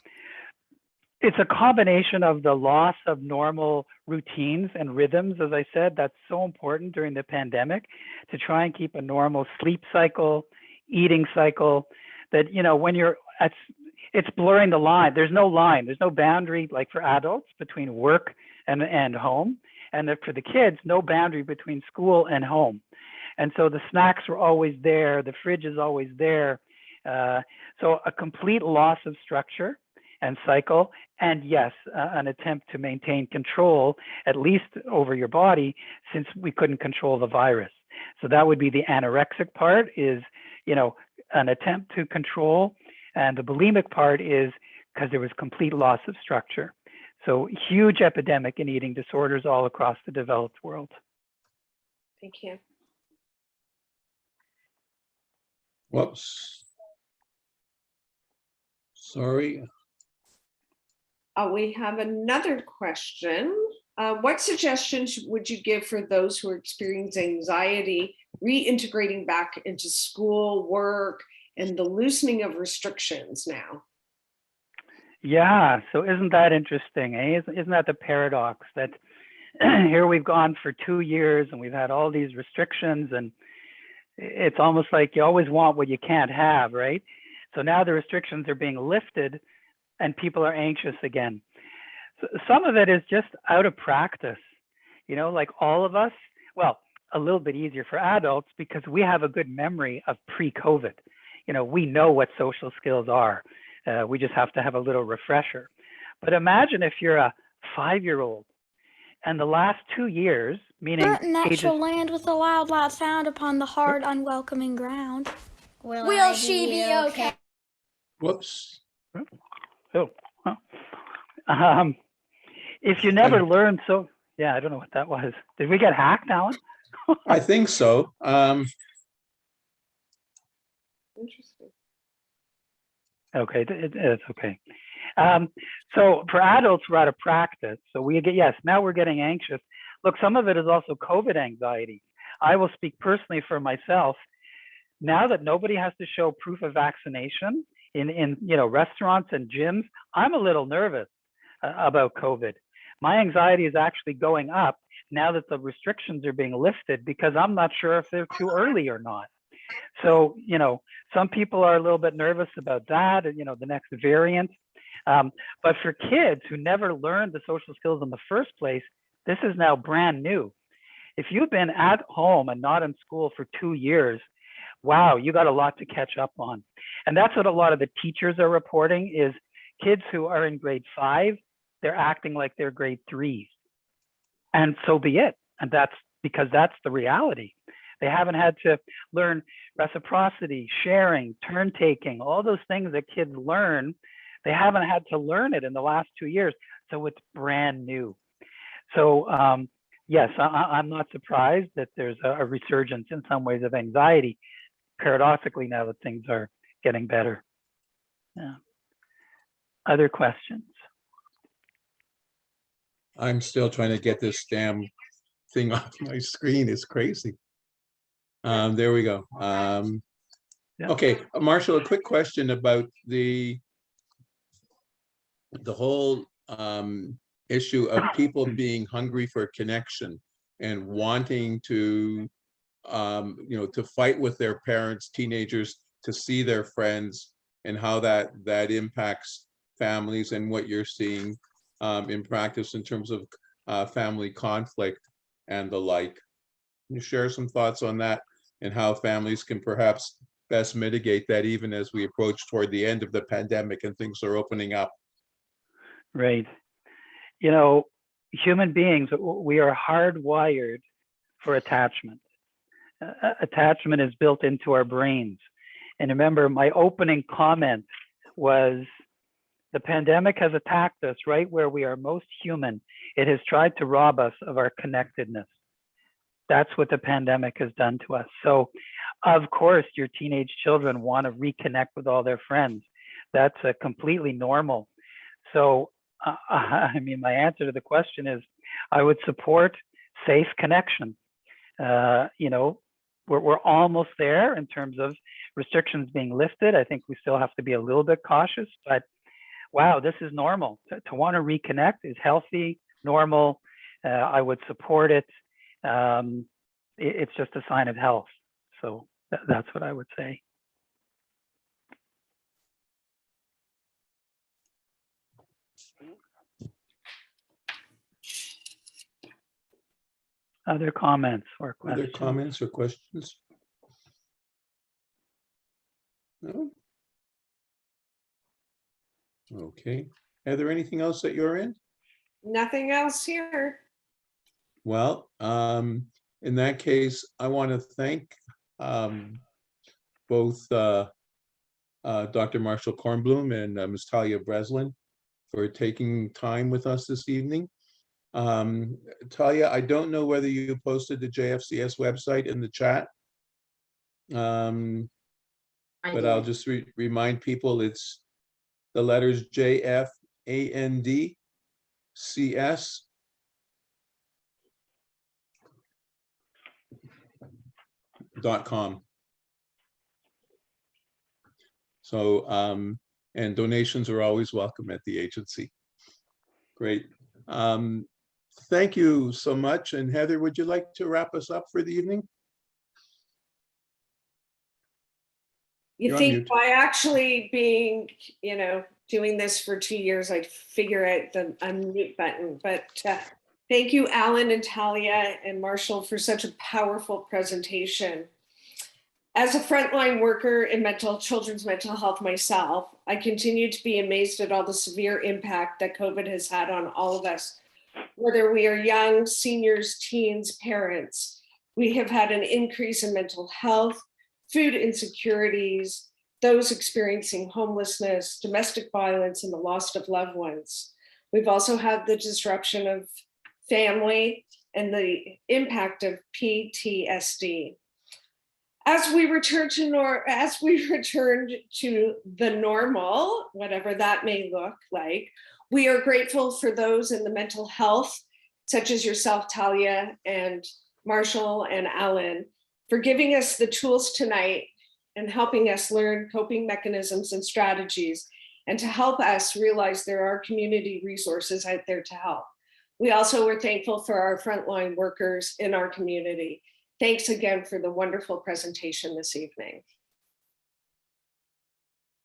Speaker 4: It's a combination of the loss of normal routines and rhythms. As I said, that's so important during the pandemic, to try and keep a normal sleep cycle, eating cycle, that, you know, when you're at, it's blurring the line. There's no line, there's no boundary, like for adults, between work and home. And for the kids, no boundary between school and home. And so the snacks were always there, the fridge is always there. So a complete loss of structure and cycle, and yes, an attempt to maintain control, at least over your body, since we couldn't control the virus. So that would be the anorexic part, is, you know, an attempt to control, and the bulimic part is because there was complete loss of structure. So huge epidemic in eating disorders all across the developed world.
Speaker 2: Thank you.
Speaker 1: Whoops. Sorry.
Speaker 2: We have another question. What suggestions would you give for those who are experiencing anxiety, reintegrating back into school, work, and the loosening of restrictions now?
Speaker 4: Yeah, so isn't that interesting, eh? Isn't that the paradox that here we've gone for 2 years and we've had all these restrictions, and it's almost like you always want what you can't have, right? So now the restrictions are being lifted and people are anxious again. So some of it is just out of practice, you know, like all of us. Well, a little bit easier for adults because we have a good memory of pre-COVID. You know, we know what social skills are. We just have to have a little refresher. But imagine if you're a 5-year-old and the last 2 years, meaning
Speaker 7: natural land with the wildlife found upon the hard, unwelcoming ground. Will she be okay?
Speaker 1: Whoops.
Speaker 4: Oh, if you never learn, so yeah, I don't know what that was. Did we get hacked, Alan?
Speaker 1: I think so.
Speaker 2: Interesting.
Speaker 4: Okay, it's okay. So for adults, we're out of practice. So we get, yes, now we're getting anxious. Look, some of it is also COVID anxiety. I will speak personally for myself. Now that nobody has to show proof of vaccination in you know, restaurants and gyms, I'm a little nervous about COVID. My anxiety is actually going up now that the restrictions are being lifted, because I'm not sure if they're too early or not. So, you know, some people are a little bit nervous about that, you know, the next variant. But for kids who never learned the social skills in the first place, this is now brand new. If you've been at home and not in school for 2 years, wow, you got a lot to catch up on. And that's what a lot of the teachers are reporting is kids who are in grade 5, they're acting like they're grade 3s. And so be it. And that's because that's the reality. They haven't had to learn reciprocity, sharing, turn taking, all those things that kids learn. They haven't had to learn it in the last 2 years. So it's brand new. So yes, I'm not surprised that there's a resurgence in some ways of anxiety, paradoxically, now that things are getting better. Yeah. Other questions?
Speaker 1: I'm still trying to get this damn thing off my screen. It's crazy. There we go.
Speaker 4: Yeah.
Speaker 1: Okay, Marshall, a quick question about the whole issue of people being hungry for connection and wanting to, to fight with their parents, teenagers, to see their friends, and how that impacts families, and what you're seeing in practice in terms of family conflict and the like. Can you share some thoughts on that and how families can perhaps best mitigate that, even as we approach toward the end of the pandemic and things are opening up?
Speaker 4: Right. You know, human beings, we are hardwired for attachment. Attachment is built into our brains. And remember, my opening comment was the pandemic has attacked us right where we are most human. It has tried to rob us of our connectedness. That's what the pandemic has done to us. So, of course, your teenage children want to reconnect with all their friends. That's completely normal. So, I mean, my answer to the question is I would support safe connection. You know, we're almost there in terms of restrictions being lifted. I think we still have to be a little bit cautious, but wow, this is normal. To want to reconnect is healthy, normal. I would support it. It's just a sign of health. So that's what I would say. Other comments or questions?
Speaker 1: Other comments or questions? No? Okay. Are there anything else that you're in?
Speaker 2: Nothing else here.
Speaker 1: Well, in that case, I want to thank both Dr. Marshall Cornbloom and Ms. Talia Breslin for taking time with us this evening. Talia, I don't know whether you posted the JFCS website in the chat, but I'll just remind people it's the letters JFANDCS.com. So, and donations are always welcome at the agency. Great. Thank you so much. And Heather, would you like to wrap us up for the evening?
Speaker 2: You think by actually being, doing this for 2 years, I'd figure out the unmute button. But thank you, Alan and Talia and Marshall, for such a powerful presentation. As a frontline worker in children's mental health myself, I continue to be amazed at all the severe impact that COVID has had on all of us, whether we are young, seniors, teens, parents. We have had an increase in mental health, food insecurities, those experiencing homelessness, domestic violence, and the loss of loved ones. We've also had the disruption of family and the impact of PTSD. As we return to the normal, whatever that may look like, we are grateful for those in the mental health, such as yourself, Talia, and Marshall and Alan, for giving us the tools tonight and helping us learn coping mechanisms and strategies, and to help us realize there are community resources out there to help. We also were thankful for our frontline workers in our community. Thanks again for the wonderful presentation this evening.